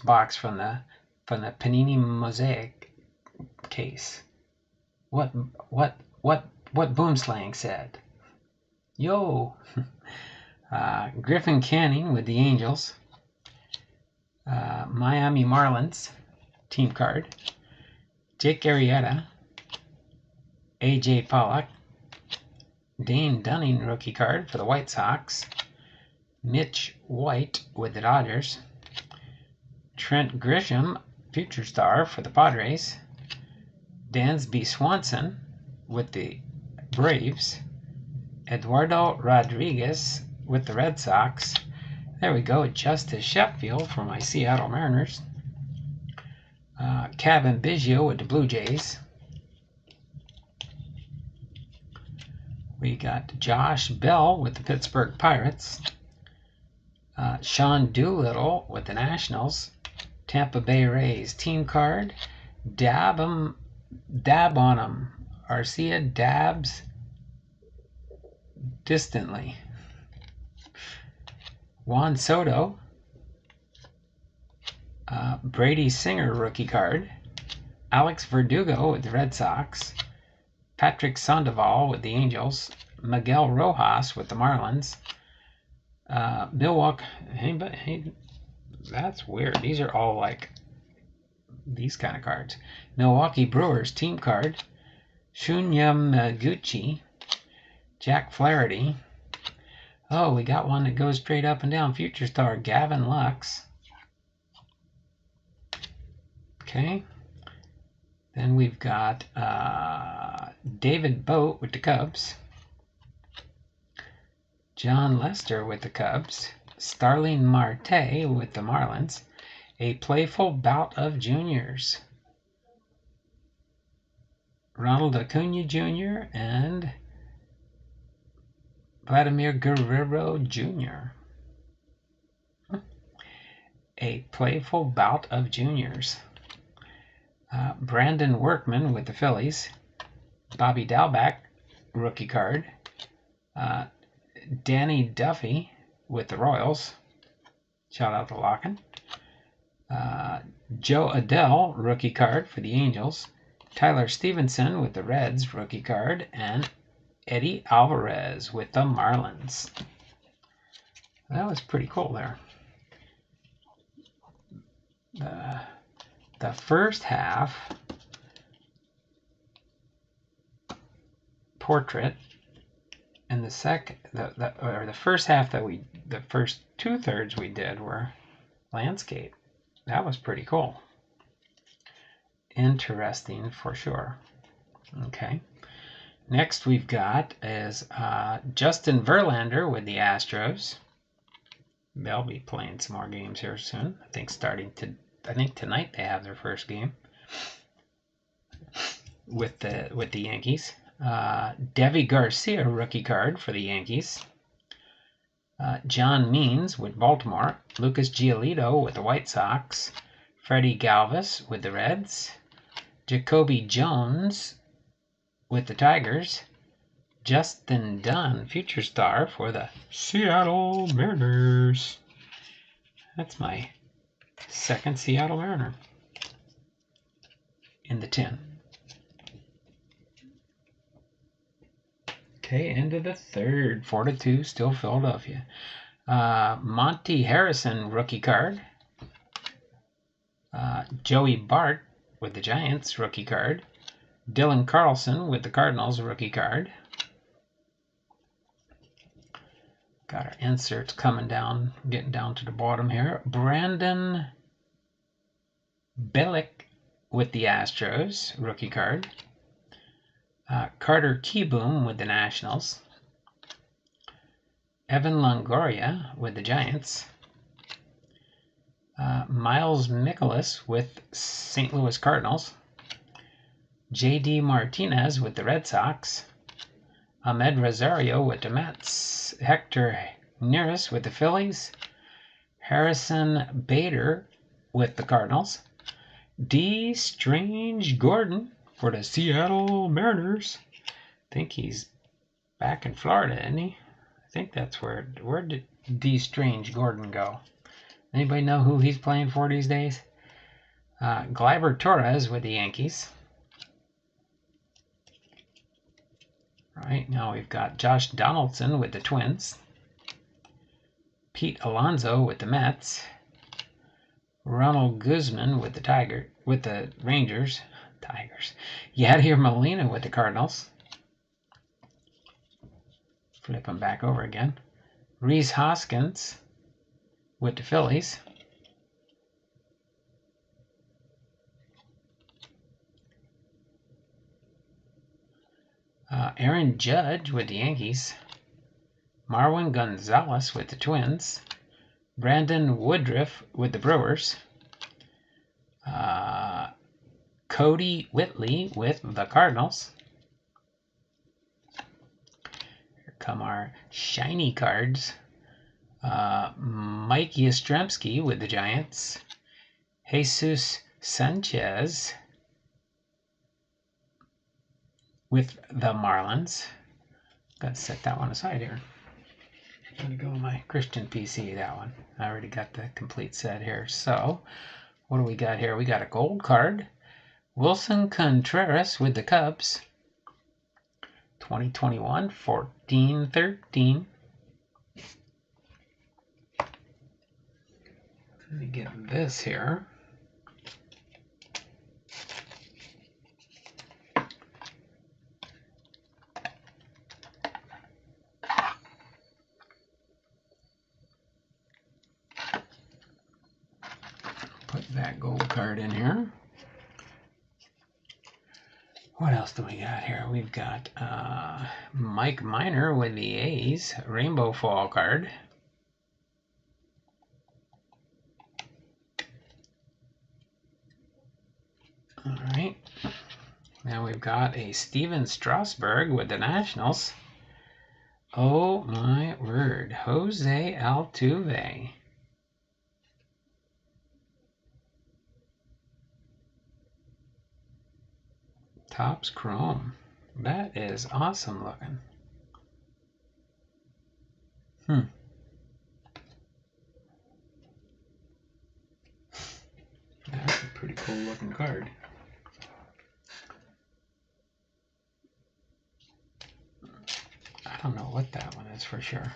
box from the Panini MOSAIC case. What Boomslang said. Yo! Griffin Canning with the Angels. Miami Marlins team card. Jake Arrieta. AJ Pollock. Dane Dunning rookie card for the White Sox. Mitch White with the Dodgers. Trent Grisham, future star for the Padres. Dansby Swanson with the Braves. Eduardo Rodriguez with the Red Sox. There we go, Justice Sheffield for my Seattle Mariners. Kevin Biggio with the Blue Jays. We got Josh Bell with the Pittsburgh Pirates. Sean Doolittle with the Nationals. Tampa Bay Rays team card. Dab on 'em. Arcia dabs distantly. Juan Soto. Brady Singer rookie card. Alex Verdugo with the Red Sox. Patrick Sandoval with the Angels. Miguel Rojas with the Marlins. Milwaukee. Hey, that's weird. These are all like these kind of cards. Milwaukee Brewers team card. Shunya Maguchi. Jack Flaherty. Oh, we got one that goes straight up and down. Future star Gavin Lux. Okay. Then we've got David Boat with the Cubs. John Lester with the Cubs. Starling Marte with the Marlins. A playful bout of juniors. Ronald Acuna Jr. and Vladimir Guerrero Jr. A playful bout of juniors. Brandon Workman with the Phillies. Bobby Dalbec, rookie card. Danny Duffy with the Royals. Shout out to Locken. Joe Adele, rookie card for the Angels. Tyler Stevenson with the Reds, rookie card. And Eddie Alvarez with the Marlins. That was pretty cool there. The first half portrait and the first half the first 2/3 we did were landscape. That was pretty cool. Interesting for sure. Okay. Next we've got is Justin Verlander with the Astros. They'll be playing some more games here soon. I think tonight they have their first game with the Yankees. Devi Garcia rookie card for the Yankees. John Means with Baltimore. Lucas Giolito with the White Sox. Freddie Galvis with the Reds. Jacoby Jones with the Tigers. Justin Dunn, future star for the Seattle Mariners. That's my second Seattle Mariner in the 10. Okay, into the third. 4-2, still Philadelphia. Monty Harrison, rookie card. Joey Bart with the Giants, rookie card. Dylan Carlson with the Cardinals, rookie card. Got our inserts coming down, getting down to the bottom here. Brandon Bellick with the Astros, rookie card. Carter Kieboom with the Nationals. Evan Longoria with the Giants. Miles Mikolas with St. Louis Cardinals. J.D. Martinez with the Red Sox. Ahmed Rosario with the Mets. Hector Neris with the Phillies. Harrison Bader with the Cardinals. D. Strange Gordon for the Seattle Mariners. I think he's back in Florida, isn't he? I think that's where did D. Strange Gordon go? Anybody know who he's playing for these days? Gleyber Torres with the Yankees. All right, now we've got Josh Donaldson with the Twins. Pete Alonso with the Mets. Ronald Guzman with the Rangers. Yadier Molina with the Cardinals. Flip him back over again. Rhys Hoskins with the Phillies. Aaron Judge with the Yankees. Marwin Gonzalez with the Twins. Brandon Woodruff with the Brewers. Cody Whitley with the Cardinals. Here come our shiny cards. Mike Yastrzemski with the Giants. Jesus Sanchez with the Marlins. Got to set that one aside here. I'm going to go on my Christian PC, that one. I already got the complete set here. So, what do we got here? We got a gold card. Wilson Contreras with the Cubs. 2021, 14-13. Let me get this here. Put that gold card in here. What else do we got here? We've got Mike Minor with the A's, Rainbow Fall card. All right. Now we've got a Steven Strasburg with the Nationals. Oh my word. Jose Altuve. Topps Chrome. That is awesome looking. That's a pretty cool looking card. I don't know what that one is for sure.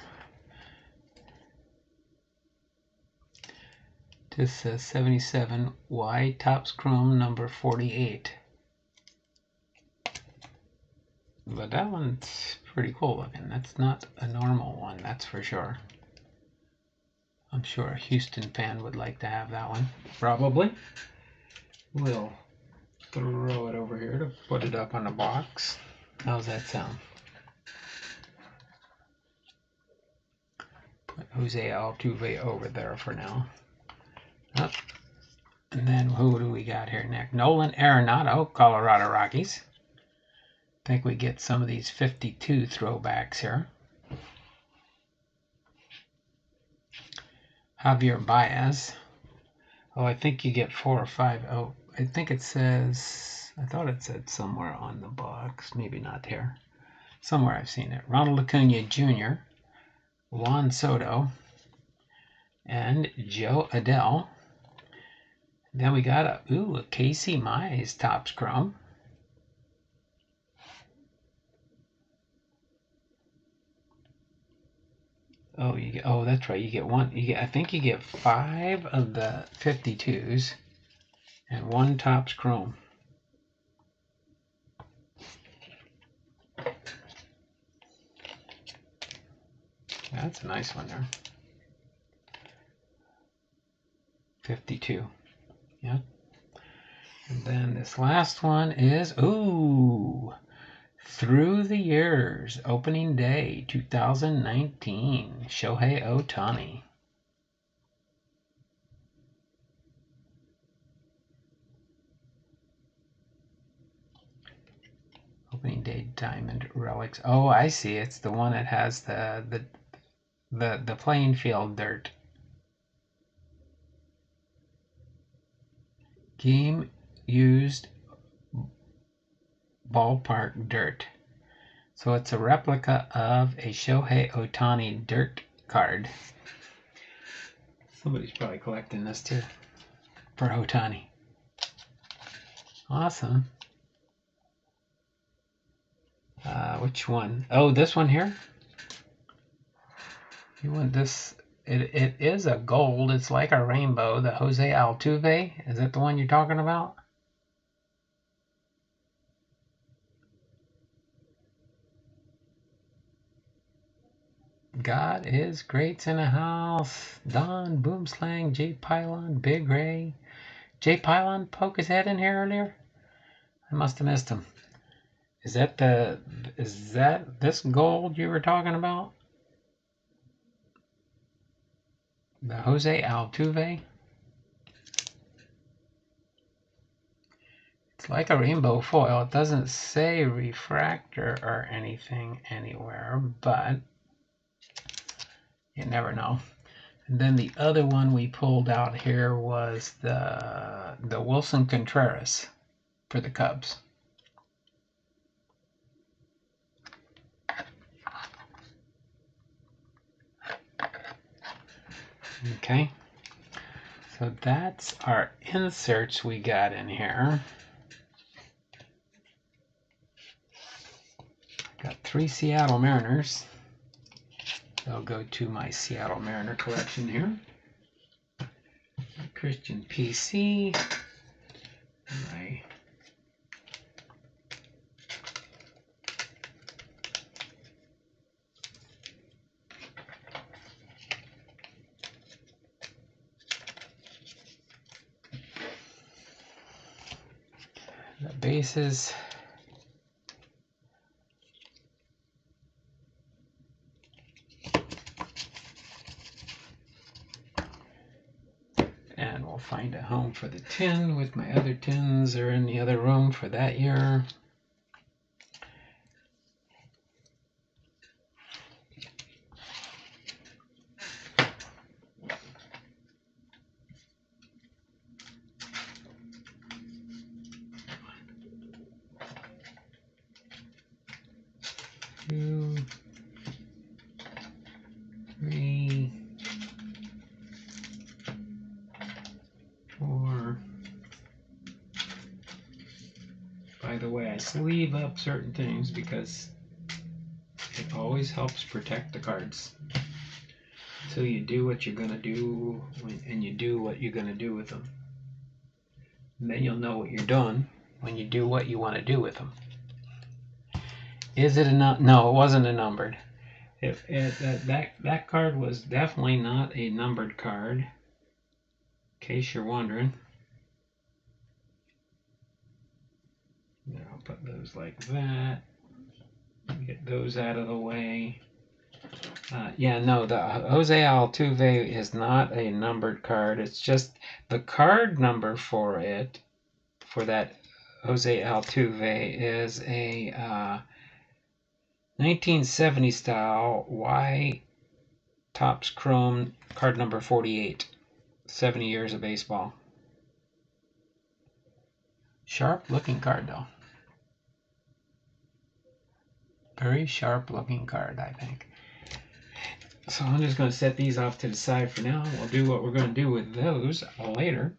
This says 77Y Topps Chrome number 48. But that one's pretty cool looking. That's not a normal one, that's for sure. I'm sure a Houston fan would like to have that one. Probably. We'll throw it over here to put it up on the box. How's that sound? Put Jose Altuve over there for now. Oh. And then who do we got here next? Nolan Arenado, Colorado Rockies. I think we get some of these 52 throwbacks here. Javier Baez. Oh, I think you get 4 or 5. Oh, I think it says, I thought it said somewhere on the box. Maybe not here. Somewhere I've seen it. Ronald Acuna Jr., Juan Soto, and Joe Adele. Then we got a Casey Mize Topps Chrome. Oh, that's right. You get one. I think you get 5 of the 52s and 1 Topps Chrome. That's a nice one there. 52. Yeah. And then this last one is Through the Years, opening day 2019, Shohei Ohtani. day diamond relics. Oh, I see. It's the one that has the playing field dirt. Game used ballpark dirt. So it's a replica of a Shohei Ohtani dirt card. Somebody's probably collecting this too for Ohtani. Awesome. Which one? Oh, this one here? You want this? It is a gold. It's like a rainbow. The Jose Altuve. Is that the one you're talking about? God is greats in the house. Don, Boomslang, J Pylon, Big Ray. J Pylon poke his head in here earlier? I must have missed him. Is that this gold you were talking about? The Jose Altuve? It's like a rainbow foil. It doesn't say refractor or anything anywhere, but you never know. And then the other one we pulled out here was the Wilson Contreras for the Cubs. Okay, so that's our inserts we got in here. Got 3 Seattle Mariners. They'll go to my Seattle Mariner collection here. Christian PC. My the bases. And we'll find a home for the tin with my other tins. They're in the other room for that year. Two, 3, 4. By the way, I sleeve up certain things because it always helps protect the cards. So you do what you're going to do and you do what you're going to do with them. And then you'll know what you're doing when you do what you want to do with them. Is it a no, it wasn't a numbered. That card was definitely not a numbered card, in case you're wondering. Now I'll put those like that. Get those out of the way. Yeah, no, the Jose Altuve is not a numbered card. It's just the card number for it, for that Jose Altuve, is a 1970 style Y Topps Chrome card number 48. 70 years of baseball. Sharp looking card though. Very sharp looking card, I think. So I'm just going to set these off to the side for now. We'll do what we're going to do with those later.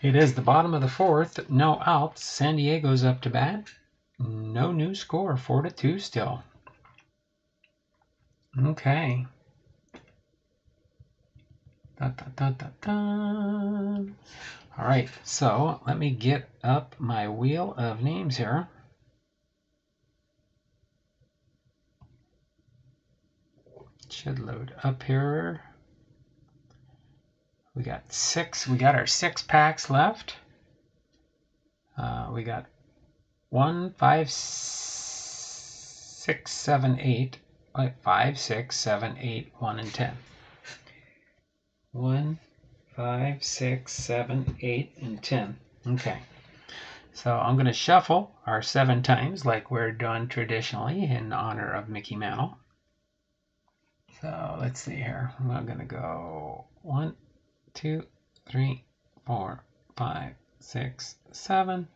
It is the bottom of the 4th. No outs. San Diego's up to bat. No new score. 4-2 still. Okay. All right. So let me get up my wheel of names here. Should load up here. We got 6. We got our 6 packs left. We got 1, 5, 6, 7, 8. 5, 6, 7, 8, 1, and 10. 1, 5, 6, 7, 8, and 10. Okay. So I'm going to shuffle our 7 times like we're done traditionally in honor of Mickey Mantle. So let's see here. I'm going to go 1, 2, 3, 4, 5, 6, 7.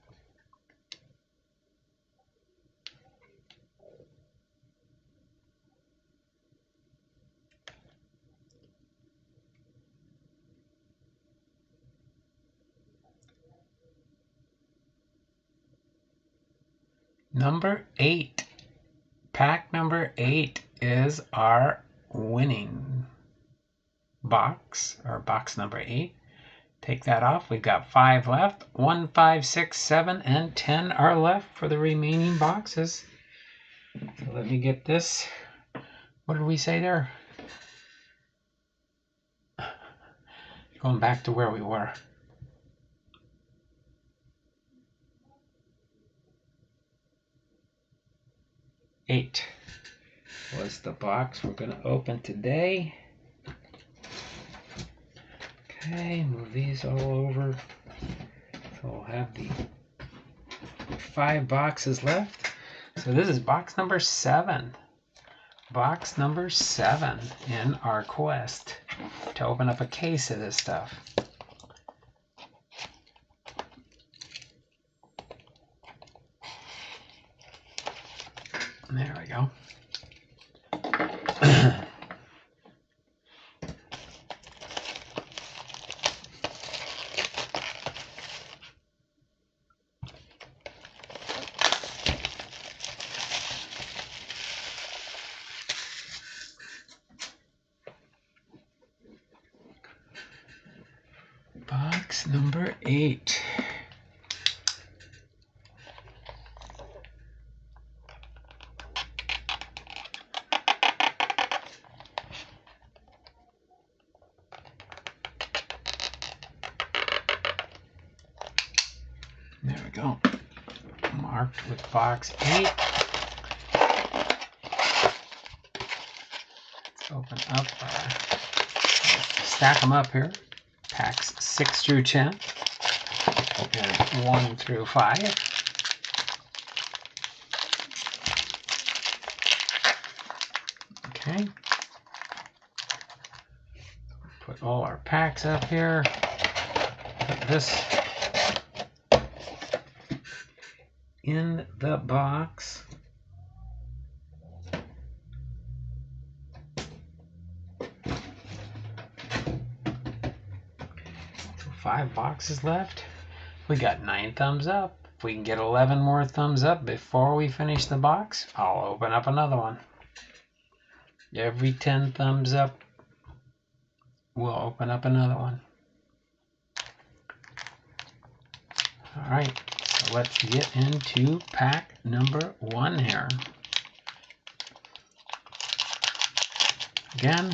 Number 8. Pack number 8 is our winning box, or box number 8. Take that off. We've got 5 left. 1, 5, 6, 7, and 10 are left for the remaining boxes. So let me get this. What did we say there? Going back to where we were. 8 was the box we're going to open today. Okay, move these all over. So we'll have the 5 boxes left. So this is box number 7. Box number 7 in our quest to open up a case of this stuff. There we go. Box number 8. There we go. Marked with box 8. Let's open up, stack them up here. Packs 6 through 10. And 1 through 5. Okay. Put all our packs up here. Put this in the box. So 5 boxes left. We got 9 thumbs up. If we can get 11 more thumbs up before we finish the box, I'll open up another one. Every 10 thumbs up, we'll open up another one. All right, so let's get into pack number 1 here. Again,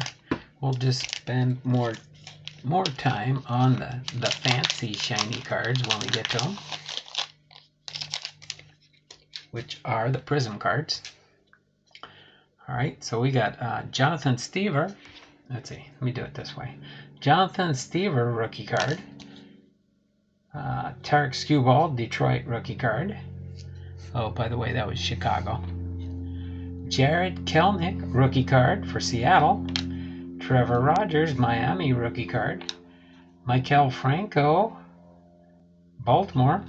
we'll just spend more time on the fancy shiny cards when we get to them, which are the Prism cards. All right, so we got Jonathan Stever. Let's see, let me do it this way. Jonathan Stever, rookie card. Tarek Skubal, Detroit, rookie card. Oh, by the way, that was Chicago. Jared Kelnick, rookie card for Seattle. Trevor Rogers, Miami, rookie card. Michael Franco, Baltimore.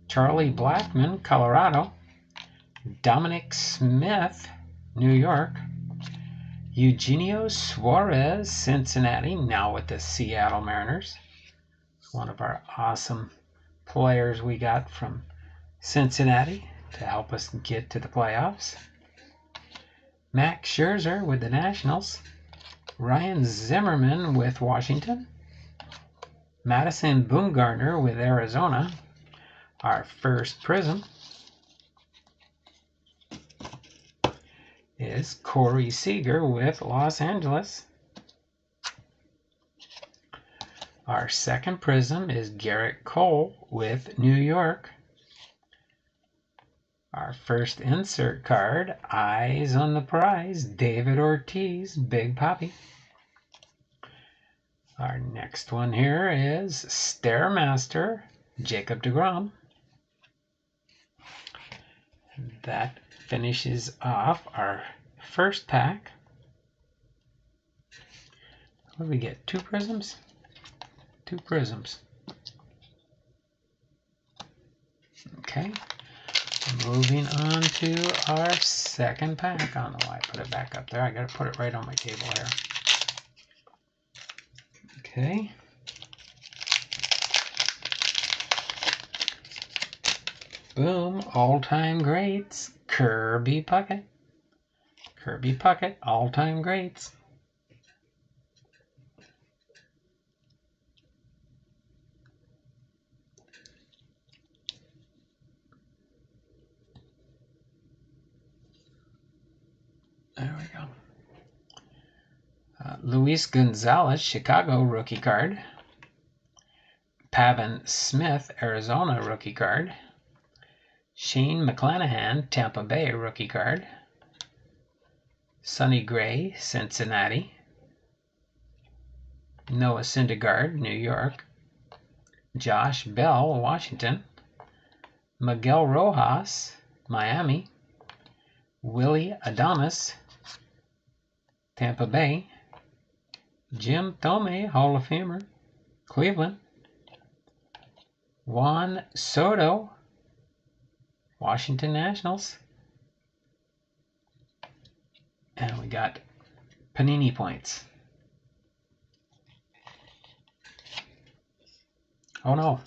Charlie Blackmon, Colorado. Dominic Smith, New York. Eugenio Suarez, Cincinnati, now with the Seattle Mariners. One of our awesome players we got from Cincinnati to help us get to the playoffs. Max Scherzer with the Nationals. Ryan Zimmerman with Washington. Madison Bumgarner with Arizona. Our first Prism is Corey Seager with Los Angeles. Our second Prism is Garrett Cole with New York. Our first insert card, Eyes on the Prize, David Ortiz, Big Papi. Our next one here is Stairmaster, Jacob deGrom. That finishes off our first pack. What do we get? 2 prisms? 2 prisms. Okay. Moving on to our second pack. I don't know why I put it back up there. I gotta put it right on my table here. Okay. Boom. All-time greats. Kirby Puckett. Kirby Puckett. All-time greats. There we go. Luis Gonzalez, Chicago rookie card. Pavin Smith, Arizona rookie card. Shane McClanahan, Tampa Bay rookie card. Sonny Gray, Cincinnati. Noah Syndergaard, New York. Josh Bell, Washington. Miguel Rojas, Miami. Willie Adames, Tampa Bay. Jim Thome, Hall of Famer, Cleveland. Juan Soto, Washington Nationals. And we got Panini points. Oh no,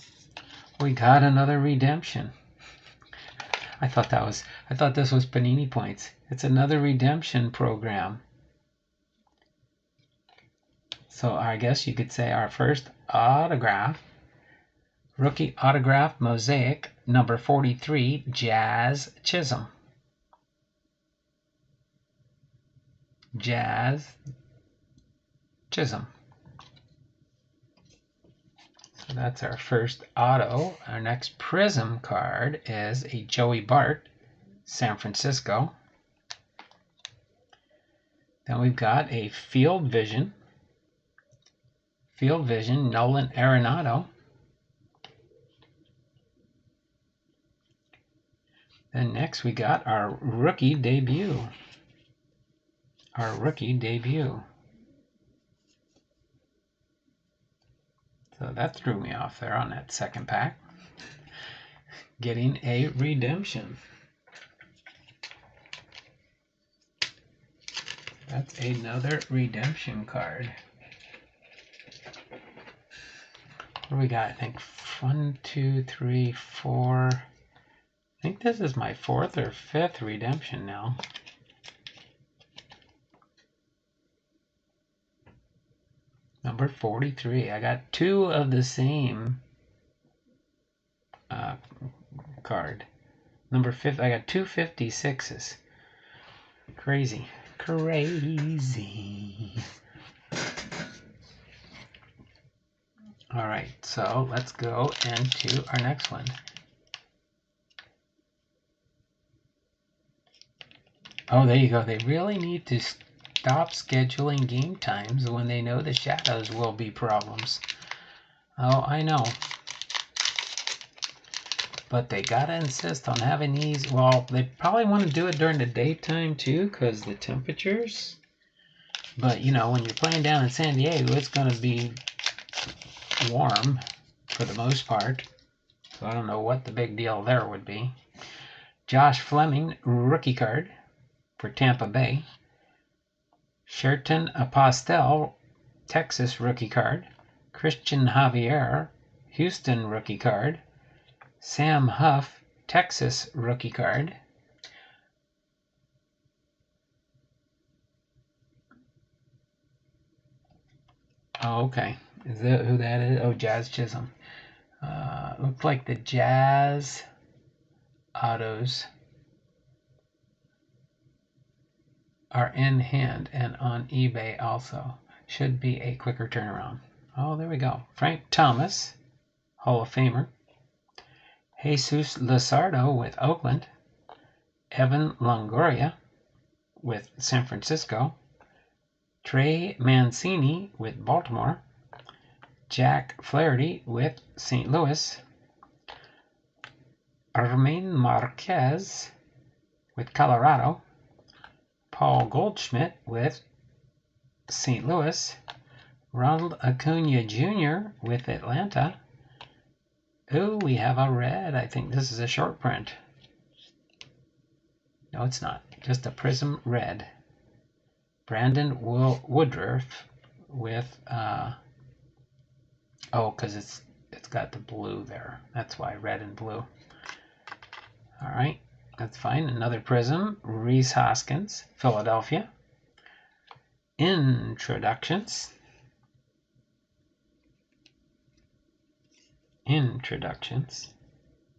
we got another redemption. I thought this was Panini points. It's another redemption program. So I guess you could say our first autograph, rookie autograph MOSAIC number 43, Jazz Chisholm. Jazz Chisholm. So that's our first auto. Our next prism card is a Joey Bart, San Francisco. Then we've got a Field Vision, Nolan Arenado. Then next we got our rookie debut. So that threw me off there on that second pack. Getting a redemption. That's another redemption card. What do we got? I think 1, 2, 3, 4. I think this is my 4th or 5th redemption now. Number 43. I got 2 of the same card. Number 5. I got 2 56s. Crazy. All right, so let's go into our next one. Oh, there you go. They really need to stop scheduling game times when they know the shadows will be problems. Oh, I know. But they gotta insist on having these. Well, they probably want to do it during the daytime too, because the temperatures. But you know, when you're playing down in San Diego, it's gonna be warm for the most part. So I don't know what the big deal there would be. Josh Fleming, rookie card for Tampa Bay. Sherton Apostel, Texas rookie card. Christian Javier, Houston rookie card. Sam Huff, Texas rookie card. Oh, okay. Is that who that is? Oh, Jazz Chisholm. Looks like the Jazz autos are in hand and on eBay also. Should be a quicker turnaround. Oh, there we go. Frank Thomas, Hall of Famer. Jesus Luzardo with Oakland. Evan Longoria with San Francisco. Trey Mancini with Baltimore. Jack Flaherty with St. Louis. Romain Marquez with Colorado. Paul Goldschmidt with St. Louis. Ronald Acuna Jr. with Atlanta. Oh, we have a red. I think this is a short print. No, it's not. Just a Prism red. Brandon Woodruff with, oh, because it's got the blue there. That's why, red and blue. All right, that's fine. Another Prism. Rhys Hoskins, Philadelphia. Introductions.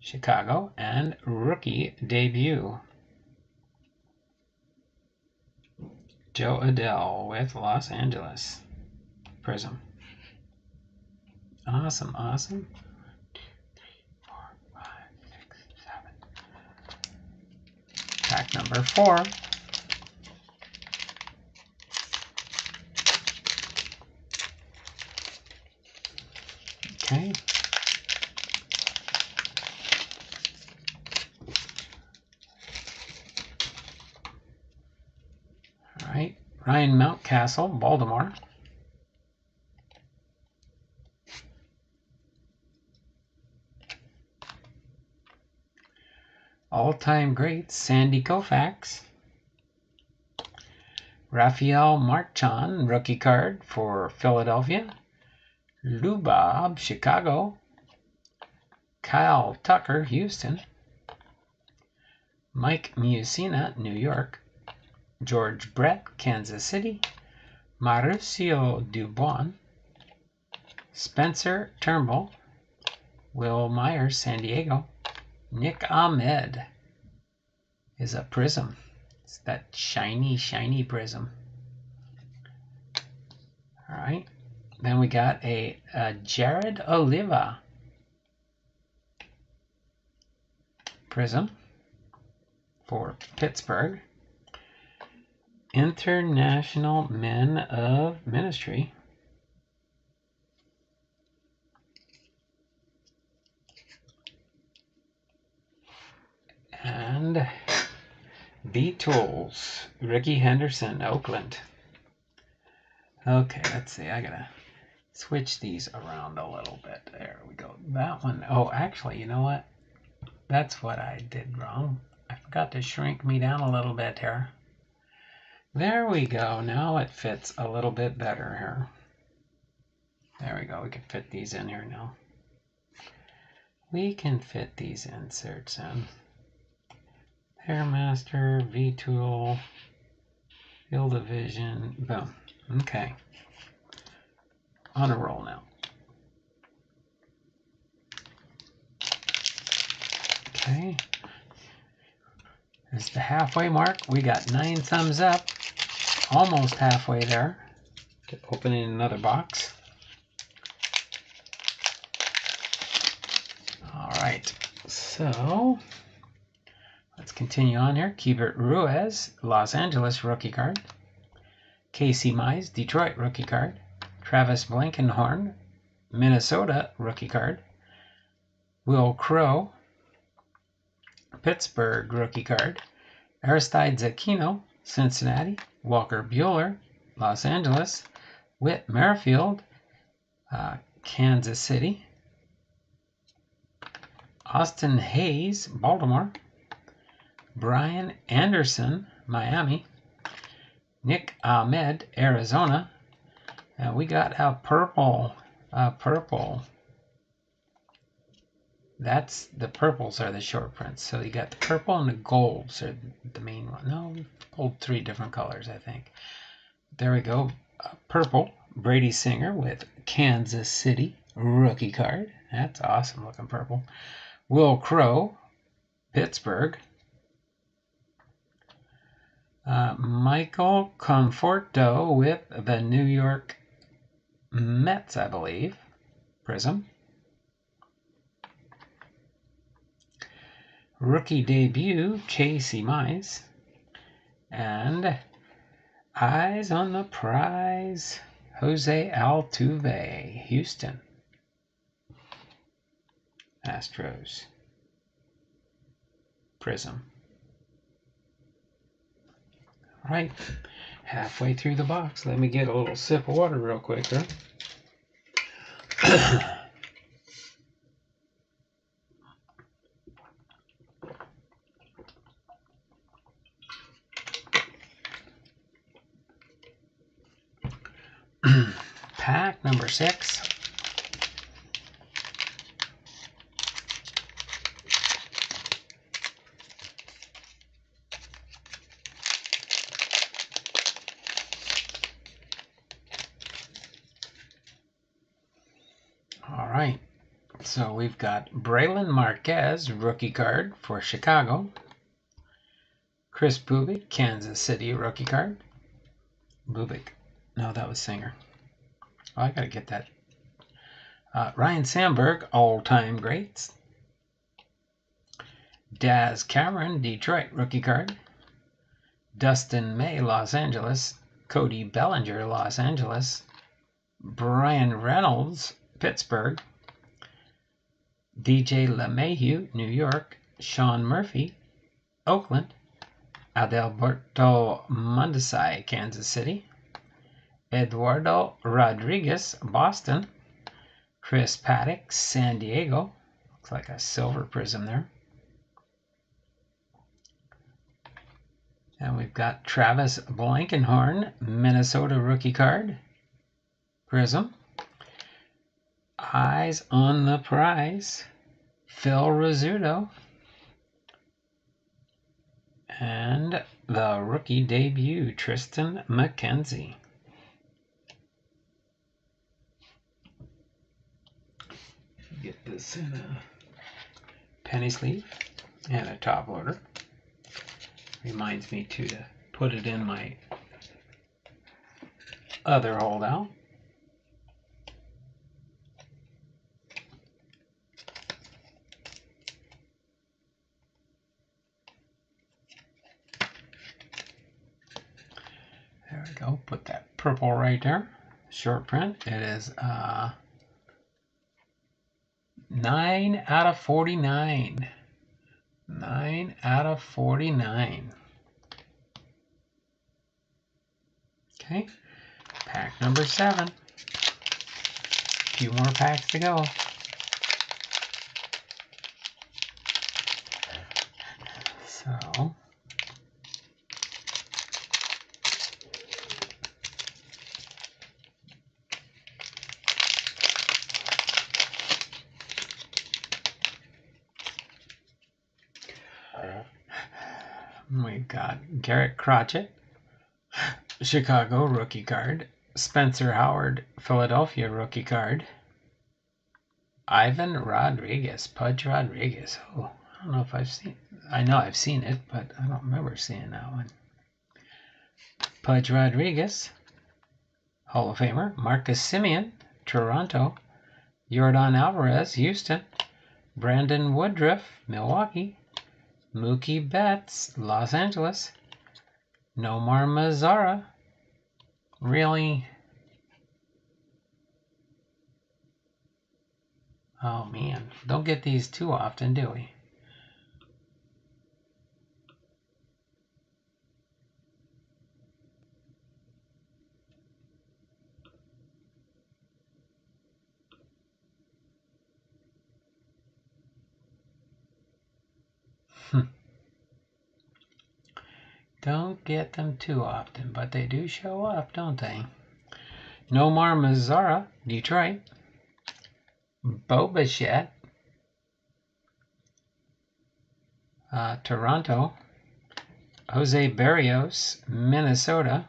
Chicago. And rookie debut. Joe Adele with Los Angeles. Prism. Awesome, awesome. 1, 2, 3, 4, 5, 6, 7. Pack number 4. Okay. All right. Ryan Mountcastle, Baltimore. All-time greats, Sandy Koufax. Rafael Marchand, rookie card for Philadelphia. Lou Bob, Chicago. Kyle Tucker, Houston. Mike Mussina, New York. George Brett, Kansas City. Mauricio Dubon. Spencer Turnbull. Will Myers, San Diego. Nick Ahmed is a Prism. It's that shiny, shiny Prism. All right. Then we got a Jared Oliva Prism for Pittsburgh. International Men of Ministry. And B-Tools, Ricky Henderson, Oakland. Okay, let's see. I gotta switch these around a little bit. There we go. That one. Oh, actually, you know what? That's what I did wrong. I forgot to shrink me down a little bit here. There we go. Now it fits a little bit better here. There we go. We can fit these in here now. We can fit these inserts in. Hairmaster, V-Tool, Field of Vision, boom. Okay. On a roll now. Okay. There's the halfway mark. We got 9 thumbs up. Almost halfway there. Opening another box. All right. So let's continue on here. Keibert Ruiz, Los Angeles rookie card. Casey Mize, Detroit rookie card. Travis Blankenhorn, Minnesota rookie card. Will Crow, Pittsburgh rookie card. Aristides Aquino, Cincinnati. Walker Buehler, Los Angeles. Whit Merrifield, Kansas City. Austin Hayes, Baltimore. Brian Anderson, Miami. Nick Ahmed, Arizona. And we got a purple. That's the purples are the short prints. So you got the purple and the golds are the main one. No, we pulled 3 different colors, I think. There we go. Purple, Brady Singer with Kansas City rookie card. That's awesome looking purple. Will Crow, Pittsburgh. Michael Conforto with the New York Mets, I believe. Prism. Rookie debut, Casey Mize. And eyes on the prize, Jose Altuve, Houston Astros. Prism. All right, halfway through the box. Let me get a little sip of water real quick here. Pack number 6. All right, so we've got Braylon Marquez, rookie card for Chicago. Chris Bubik, Kansas City, rookie card. Bubik. No, that was Singer. Oh, I got to get that. Ryan Sandberg, all-time greats. Daz Cameron, Detroit, rookie card. Dustin May, Los Angeles. Cody Bellinger, Los Angeles. Brian Reynolds, Pittsburgh. DJ LeMahieu, New York. Sean Murphy, Oakland. Adalberto Mondesi, Kansas City. Eduardo Rodriguez, Boston. Chris Paddock, San Diego. Looks like a silver prism there. And we've got Travis Blankenhorn, Minnesota rookie card. Prism. Eyes on the prize. Phil Rizzuto. And the rookie debut, Tristan McKenzie. Get this in a penny sleeve and a top loader. Reminds me to put it in my other holdout. There we go. Put that purple right there. Short print. It is 9 out of 49. 9 out of 49. Okay. Pack number 7. A few more packs to go. So we've got Garrett Crotchet, Chicago rookie card. Spencer Howard, Philadelphia rookie card. Ivan Rodriguez, Pudge Rodriguez. Oh, I don't know if I've seen. I know I've seen it, but I don't remember seeing that one. Pudge Rodriguez, Hall of Famer. Marcus Semien, Toronto. Yordan Alvarez, Houston. Brandon Woodruff, Milwaukee. Mookie Betts, Los Angeles. Nomar Mazara. Really? Oh man, don't get these too often, do we? Don't get them too often, but they do show up, don't they? Nomar Mazara, Detroit. Bo Bichette, Toronto. Jose Barrios, Minnesota.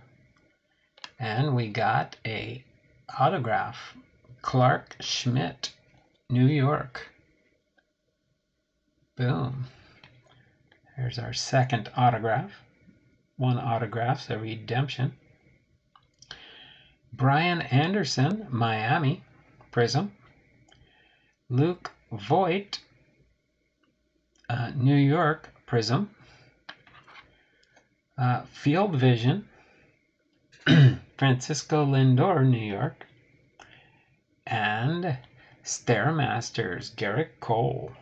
And we got a autograph. Clark Schmidt, New York. Boom. There's our second autograph. One autograph's a redemption. Brian Anderson, Miami, Prism. Luke Voigt, New York, Prism. Field Vision, Francisco Lindor, New York. And Stairmasters, Garrett Cole.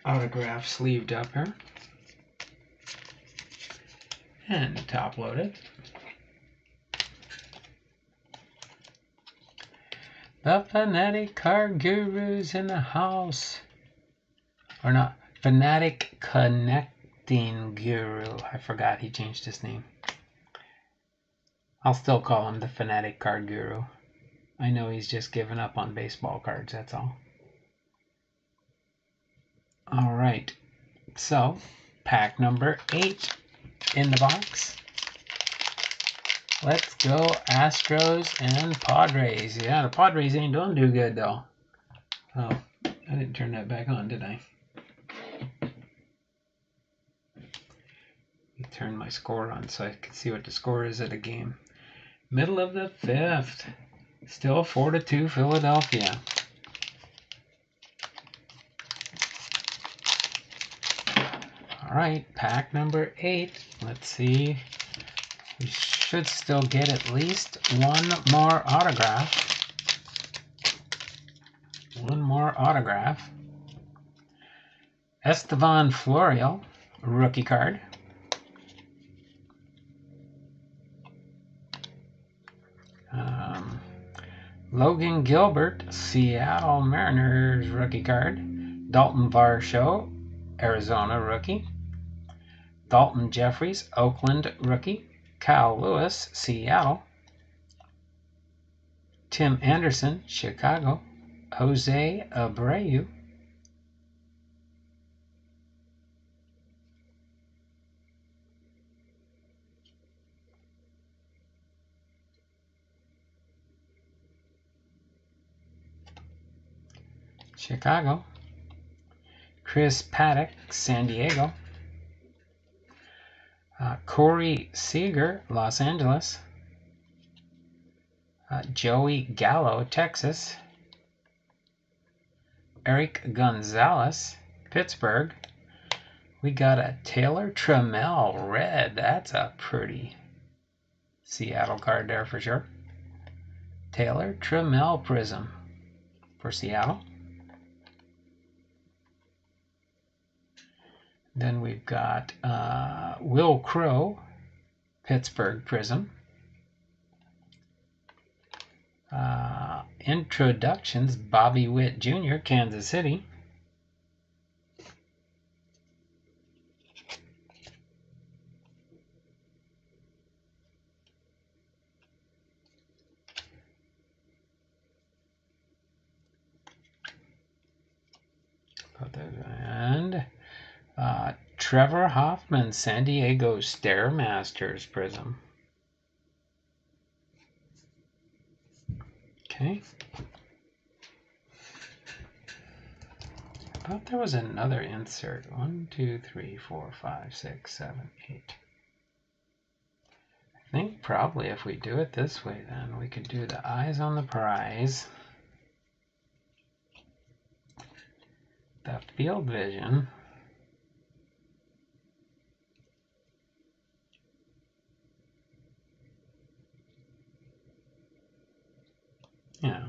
autograph sleeved up here. And top loaded. The Fanatic Card Guru's in the house. Or not, Fanatic Connecting Guru. I forgot he changed his name. I'll still call him the Fanatic Card Guru. I know he's just given up on baseball cards, that's all. Alright, so pack number 8 in the box. Let's go Astros and Padres. Yeah, the Padres ain't doing too good though. Oh, I didn't turn that back on, did I? Let me turn my score on so I can see what the score is at a game. Middle of the 5th. Still 4-2 Philadelphia. Alright, pack number 8. Let's see. We should still get at least one more autograph. One more autograph. Estevan Florial, rookie card. Logan Gilbert, Seattle Mariners rookie card. Dalton Varsho, Arizona rookie. Dalton Jeffries, Oakland rookie. Kyle Lewis, Seattle. Tim Anderson, Chicago. Jose Abreu. Chicago. Chris Paddock, San Diego. Corey Seager, Los Angeles. Joey Gallo, Texas. Eric Gonzalez, Pittsburgh. We got a Taylor Trammell red. That's a pretty Seattle card there for sure. Taylor Trammell Prism for Seattle. Then we've got Will Crow, Pittsburgh Prism. Introductions, Bobby Witt Jr., Kansas City. And Trevor Hoffman, San Diego Stairmasters Prism. Okay. I thought there was another insert. 1, 2, 3, 4, 5, 6, 7, 8. I think probably if we do it this way, then we could do the eyes on the prize. The field vision. Yeah.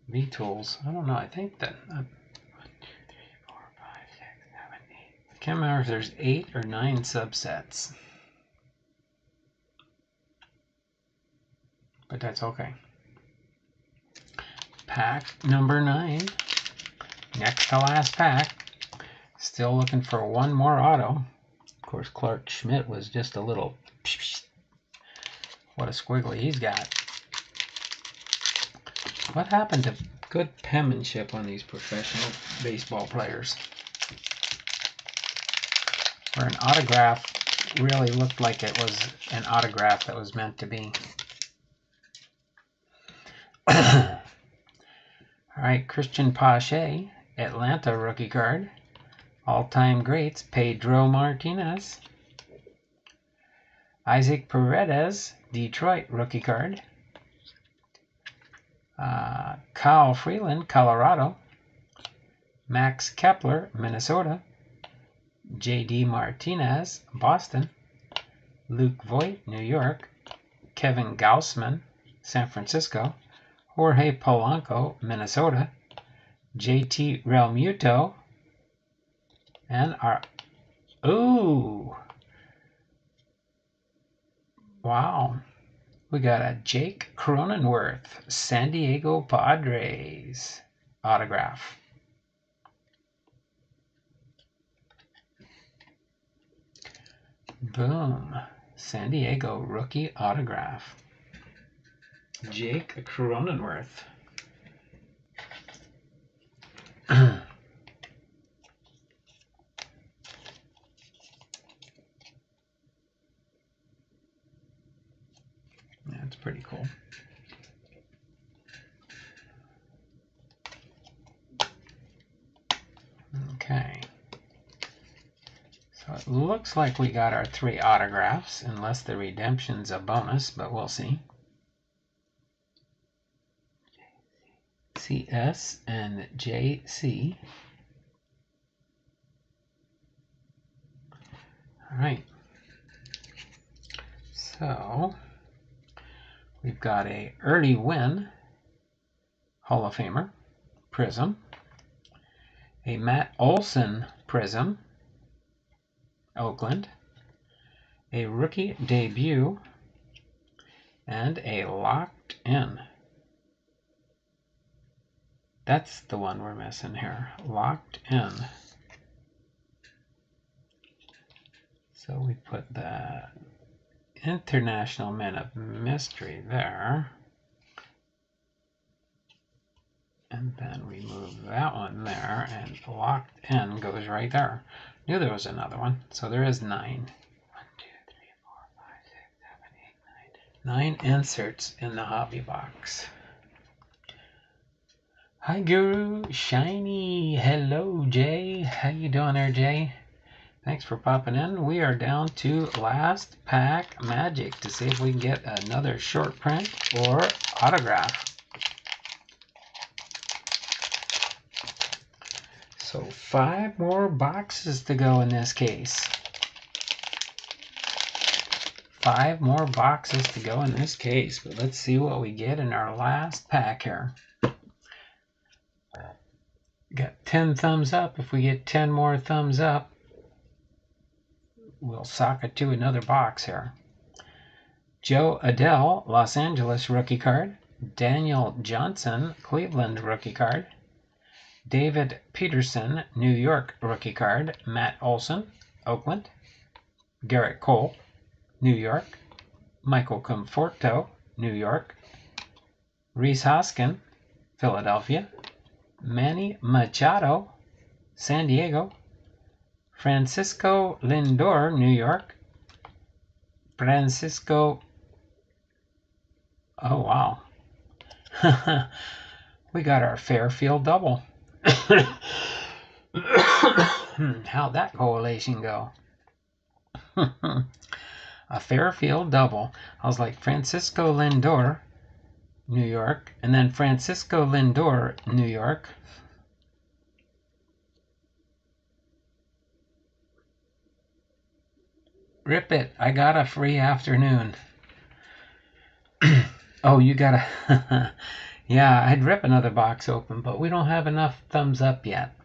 V-tools. I don't know. I think that 1, 2, 3, 4, 5, 6, 7, 8. I can't remember if there's 8 or 9 subsets. But that's okay. Pack number 9. Next to last pack. Still looking for one more auto. Of course, Clark Schmidt was just a little... What a squiggly he's got. What happened to good penmanship on these professional baseball players? Where an autograph really looked like it was an autograph that was meant to be. All right, Christian Pache, Atlanta rookie card. All-time greats, Pedro Martinez. Isaac Paredes, Detroit rookie card. Kyle Freeland, Colorado. Max Kepler, Minnesota. J.D. Martinez, Boston. Luke Voigt, New York. Kevin Gausman, San Francisco. Jorge Polanco, Minnesota. J.T. Realmuto, And our, ooh, wow. We got a Jake Cronenworth, San Diego Padres autograph. Boom. San Diego rookie autograph. Jake Cronenworth. That's pretty cool. Okay. So it looks like we got our 3 autographs, unless the redemption's a bonus, but we'll see. CS and JC. All right. So we've got a early win Hall of Famer Prism, a Matt Olson Prism, Oakland, a rookie debut, and a locked in. That's the one we're missing here, locked in. So we put the International Men of Mystery there. And then we move that one there, and locked in goes right there. Knew there was another one. So there is 9. 1, 2, 3, 4, 5, 6, 7, 8, 9. 9 inserts in the hobby box. Hi Guru, Shiny, hello Jay. How you doing there, Jay? Thanks for popping in. We are down to last pack magic to see if we can get another short print or autograph. So 5 more boxes to go in this case. 5 more boxes to go in this case, but let's see what we get in our last pack here. Got 10 thumbs up. If we get 10 more thumbs up, we'll sock it to another box here. Joe Adele, Los Angeles rookie card. Daniel Johnson, Cleveland rookie card. David Peterson, New York rookie card. Matt Olson, Oakland. Garrett Cole, New York. Michael Conforto, New York. Rhys Hoskin, Philadelphia. Manny Machado, San Diego. Francisco Lindor, New York. Francisco, oh wow. We got our Fairfield double. How'd that correlation go? A Fairfield double. I was like Francisco Lindor, New York, and then Francisco Lindor, New York. Rip it. I got a free afternoon. Oh, you got a... Yeah, I'd rip another box open, but we don't have enough thumbs up yet.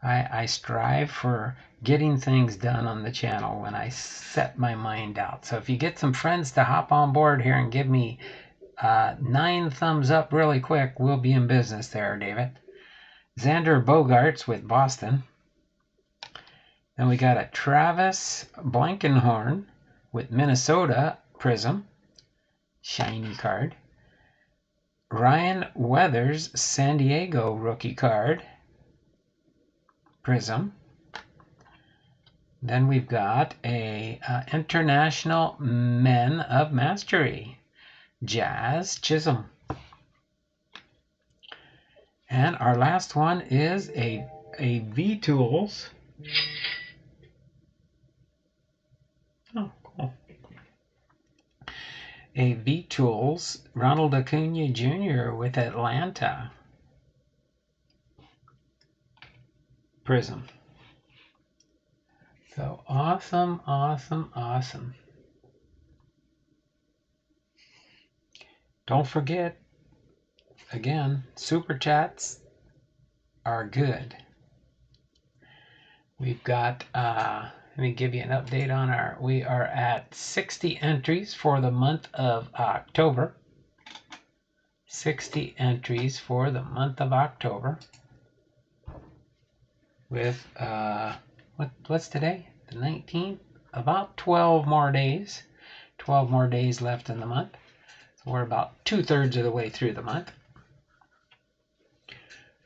I strive for getting things done on the channel when I set my mind out. So if you get some friends to hop on board here and give me 9 thumbs up really quick, we'll be in business there, David. Xander Bogaerts with Boston. Then we got a Travis Blankenhorn with Minnesota Prism. Shiny card. Ryan Weathers, San Diego rookie card. Prism. Then we've got a International Men of Mastery. Jazz Chisholm. And our last one is a V-Tools. Oh, cool. A V-Tools Ronald Acuna Jr. with Atlanta. Prism. So awesome, awesome, awesome. Don't forget, again, super chats are good. We've got, let me give you an update on we are at 60 entries for the month of October. 60 entries for the month of October. With, what's today? The 19th? About 12 more days. 12 more days left in the month. So we're about 2/3 of the way through the month.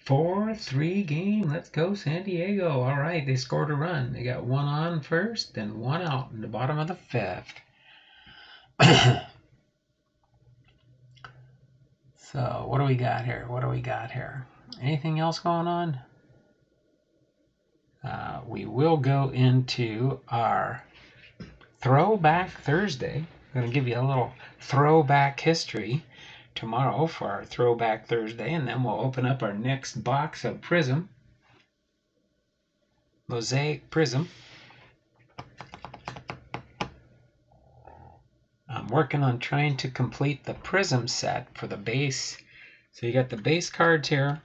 4-3 game. Let's go San Diego. All right, they scored a run. They got one on first and one out in the bottom of the 5th. So what do we got here? What do we got here? Anything else going on? We will go into our Throwback Thursday. I'm going to give you a little throwback history tomorrow for our Throwback Thursday, and then we'll open up our next box of Prism. Mosaic Prism. I'm working on trying to complete the Prism set for the base. So you got the base cards here.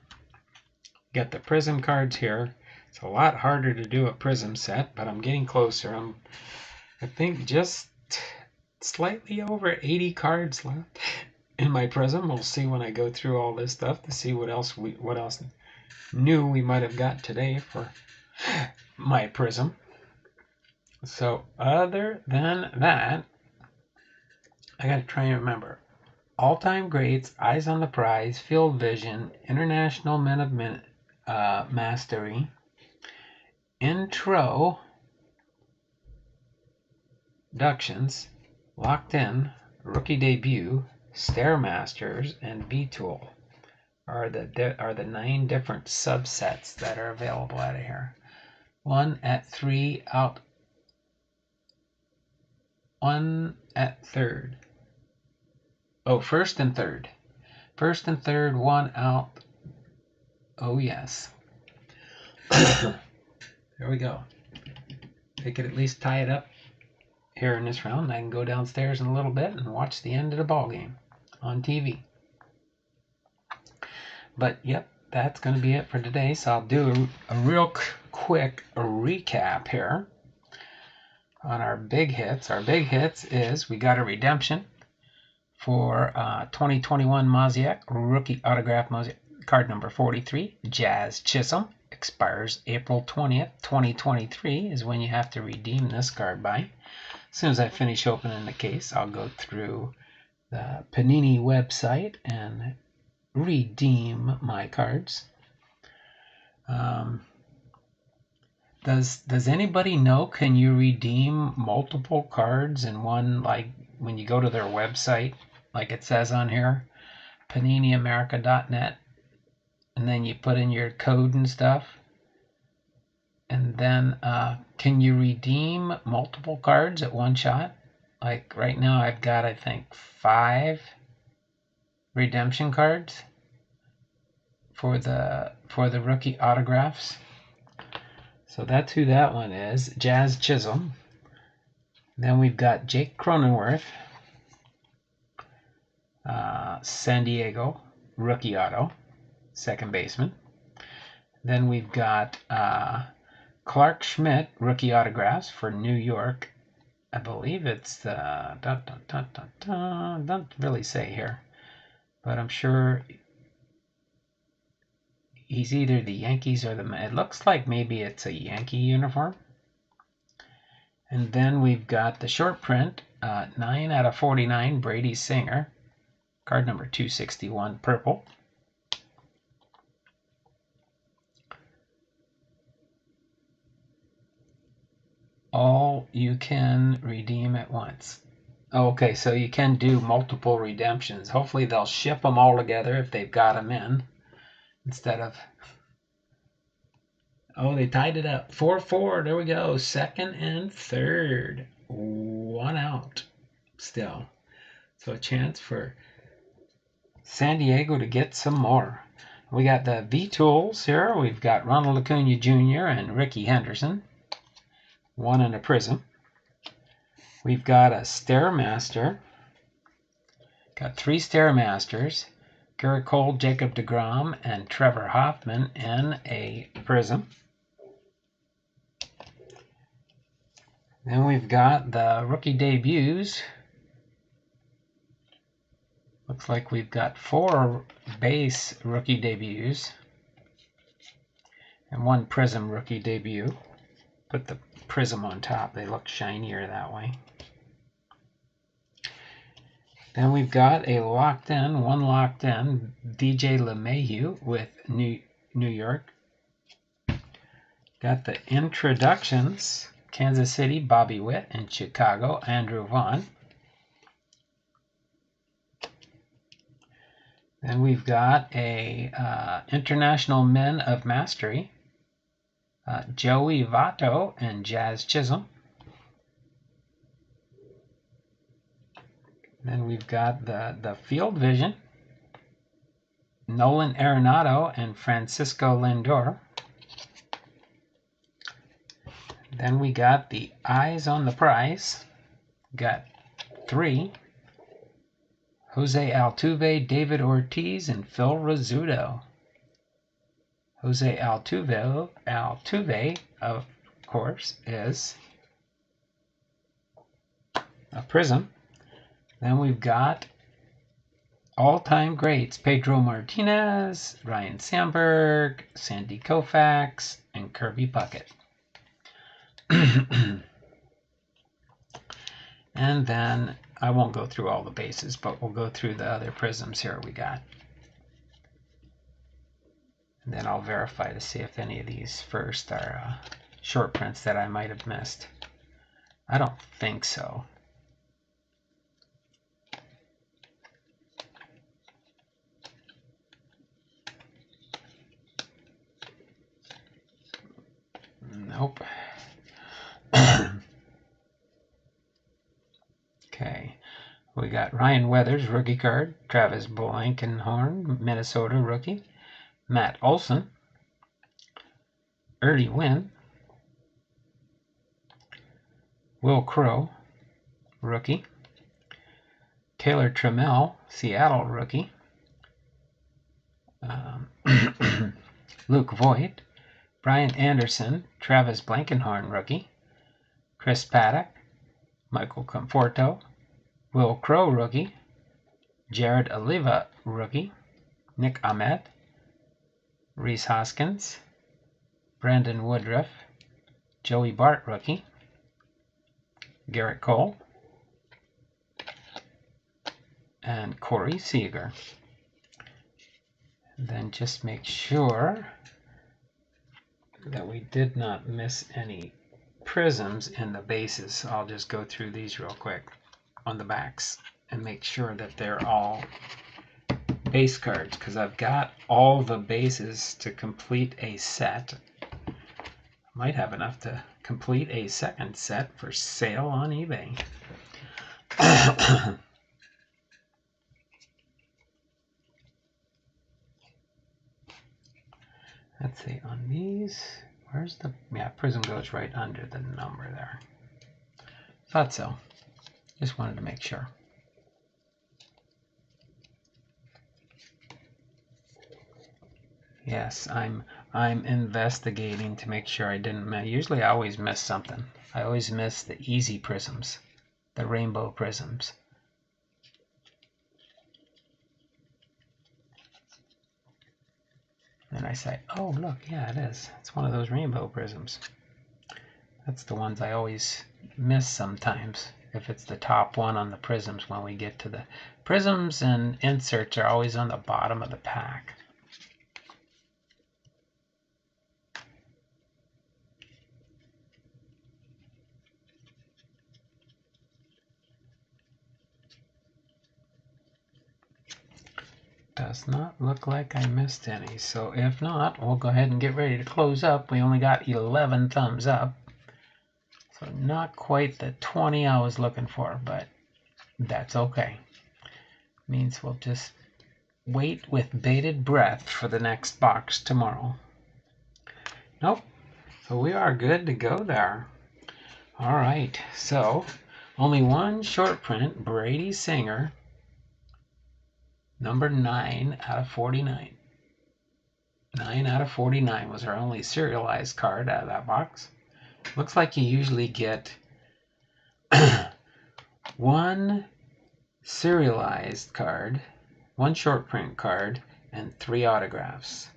You got the Prism cards here. It's a lot harder to do a Prism set, but I'm getting closer. I think just slightly over 80 cards left in my Prism. We'll see when I go through all this stuff to see what else new we might have got today for my Prism. So other than that, I got to try and remember. All-time greats, Eyes on the Prize, Field Vision, International Men of Mastery, Intro, Ductions, Locked In, Rookie Debut, Stairmasters, and V-Tool are the 9 different subsets that are available out of here. 1 at 3 out. 1 at 3rd. Oh, 1st and 3rd. 1st and 3rd, 1 out. Oh, yes. There we go. They could at least tie it up here in this round. I can go downstairs in a little bit and watch the end of the ball game on TV. But, yep, that's going to be it for today. So I'll do a real quick recap here on our big hits. Our big hits is we got a redemption for 2021 MOSAIC rookie autograph MOSAIC card number 43, Jazz Chisholm. Expires April 20th, 2023 is when you have to redeem this card by. As soon as I finish opening the case, I'll go through the Panini website and redeem my cards. Does anybody know, can you redeem multiple cards in one, like when you go to their website, like it says on here, paniniamerica.net, and then you put in your code and stuff, and then can you redeem multiple cards at one shot? Like right now I've got, I think, 5 redemption cards for the rookie autographs. So that's who that one is, Jazz Chisholm. Then we've got Jake Cronenworth, San Diego, rookie auto, second baseman. Then we've got Clark Schmidt, rookie autographs for New York. I believe it's the, don't really say here, but I'm sure he's either the Yankees or it looks like maybe it's a Yankee uniform. And then we've got the short print, 9 out of 49, Brady Singer, card number 261, purple. All you can redeem at once. Okay, so you can do multiple redemptions. Hopefully they'll ship them all together if they've got them in, instead of... Oh, they tied it up. 4-4. There we go. 2nd and 3rd. 1 out still. So a chance for San Diego to get some more. We got the V-Tools here. We've got Ronald Acuna Jr. and Ricky Henderson. 1 in a Prism. We've got a Stairmaster. Got 3 Stairmasters. Garrett Cole, Jacob deGrom, and Trevor Hoffman in a Prism. Then we've got the rookie debuts. Looks like we've got 4 base rookie debuts and 1 prism rookie debut. Put the prism on top. They look shinier that way. Then we've got a one locked in DJ LeMahieu with New York. Got the introductions, Kansas City, Bobby Witt, and Chicago, Andrew Vaughn. Then we've got a International Men of Mastery, Joey Votto and Jazz Chisholm. Then we've got the Field Vision, Nolan Arenado and Francisco Lindor. Then we got the Eyes on the Prize. Got 3. Jose Altuve, David Ortiz, and Phil Rizzuto. Jose Altuve, of course, is a prism. Then we've got all-time greats, Pedro Martinez, Ryan Sandberg, Sandy Koufax, and Kirby Puckett. And then I won't go through all the bases, but we'll go through the other prisms here we got. And then I'll verify to see if any of these first are short prints that I might have missed. I don't think so. Nope. Okay. We got Ryan Weathers, rookie card. Travis Blankenhorn, Minnesota rookie. Matt Olson. Early Wynn. Will Crow, rookie. Taylor Trammell, Seattle rookie. Luke Voigt. Brian Anderson, Travis Blankenhorn rookie. Chris Paddock, Michael Conforto. Will Crow rookie. Jared Oliva rookie. Nick Ahmed. Rhys Hoskins. Brandon Woodruff. Joey Bart rookie. Garrett Cole. And Corey Seager. Then just make sure that we did not miss any prisms in the bases. I'll just go through these real quick on the backs and make sure that they're all base cards, because I've got all the bases to complete a set. Might have enough to complete a second set for sale on eBay. Let's see, on these, where's the, yeah, prism goes right under the number there. Thought so. Just wanted to make sure. Yes, I'm investigating to make sure I didn't miss. Usually I always miss something. I always miss the easy prisms, the rainbow prisms. And I say, oh, look, yeah, it is. It's one of those rainbow prisms. That's the ones I always miss sometimes, if it's the top one on the prisms when we get to the prisms, and inserts are always on the bottom of the pack. Does not look like I missed any, so if not, we'll go ahead and get ready to close up. We only got 11 thumbs up, so not quite the 20 I was looking for, but that's okay. Means we'll just wait with bated breath for the next box tomorrow. Nope, so we are good to go there. All right, so only one short print, Brady Singer, number 9 out of 49. 9 out of 49 was our only serialized card out of that box. Looks like you usually get one serialized card, one short print card, and 3 autographs.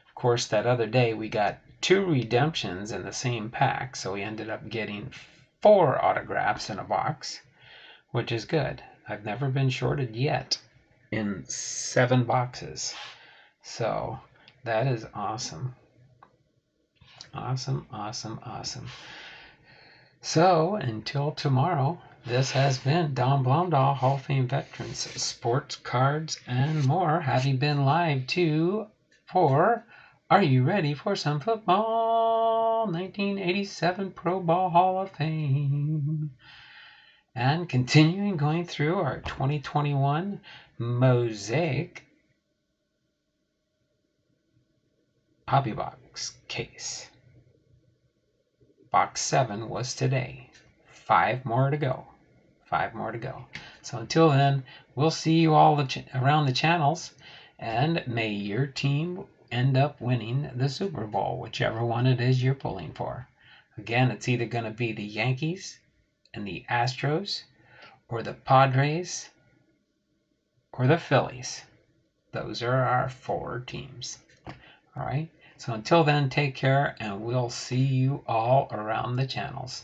Of course, that other day we got 2 redemptions in the same pack, so we ended up getting 4 autographs in a box, which is good. I've never been shorted yet in 7 boxes. So that is awesome. Awesome, awesome, awesome. So until tomorrow, this has been Don Blomdahl, Hall of Fame Veterans, Sports Cards, and more. Having been live too for Are You Ready for Some Football? 1987 Pro Bowl Hall of Fame. And continuing going through our 2021 MOSAIC Hobby Box case. Box 7 was today. 5 more to go. 5 more to go. So until then, we'll see you all around the channels, and may your team end up winning the Super Bowl, whichever one it is you're pulling for. Again, it's either going to be the Yankees and the Astros, or the Padres, or the Phillies. Those are our 4 teams. All right. So until then, take care, and we'll see you all around the channels.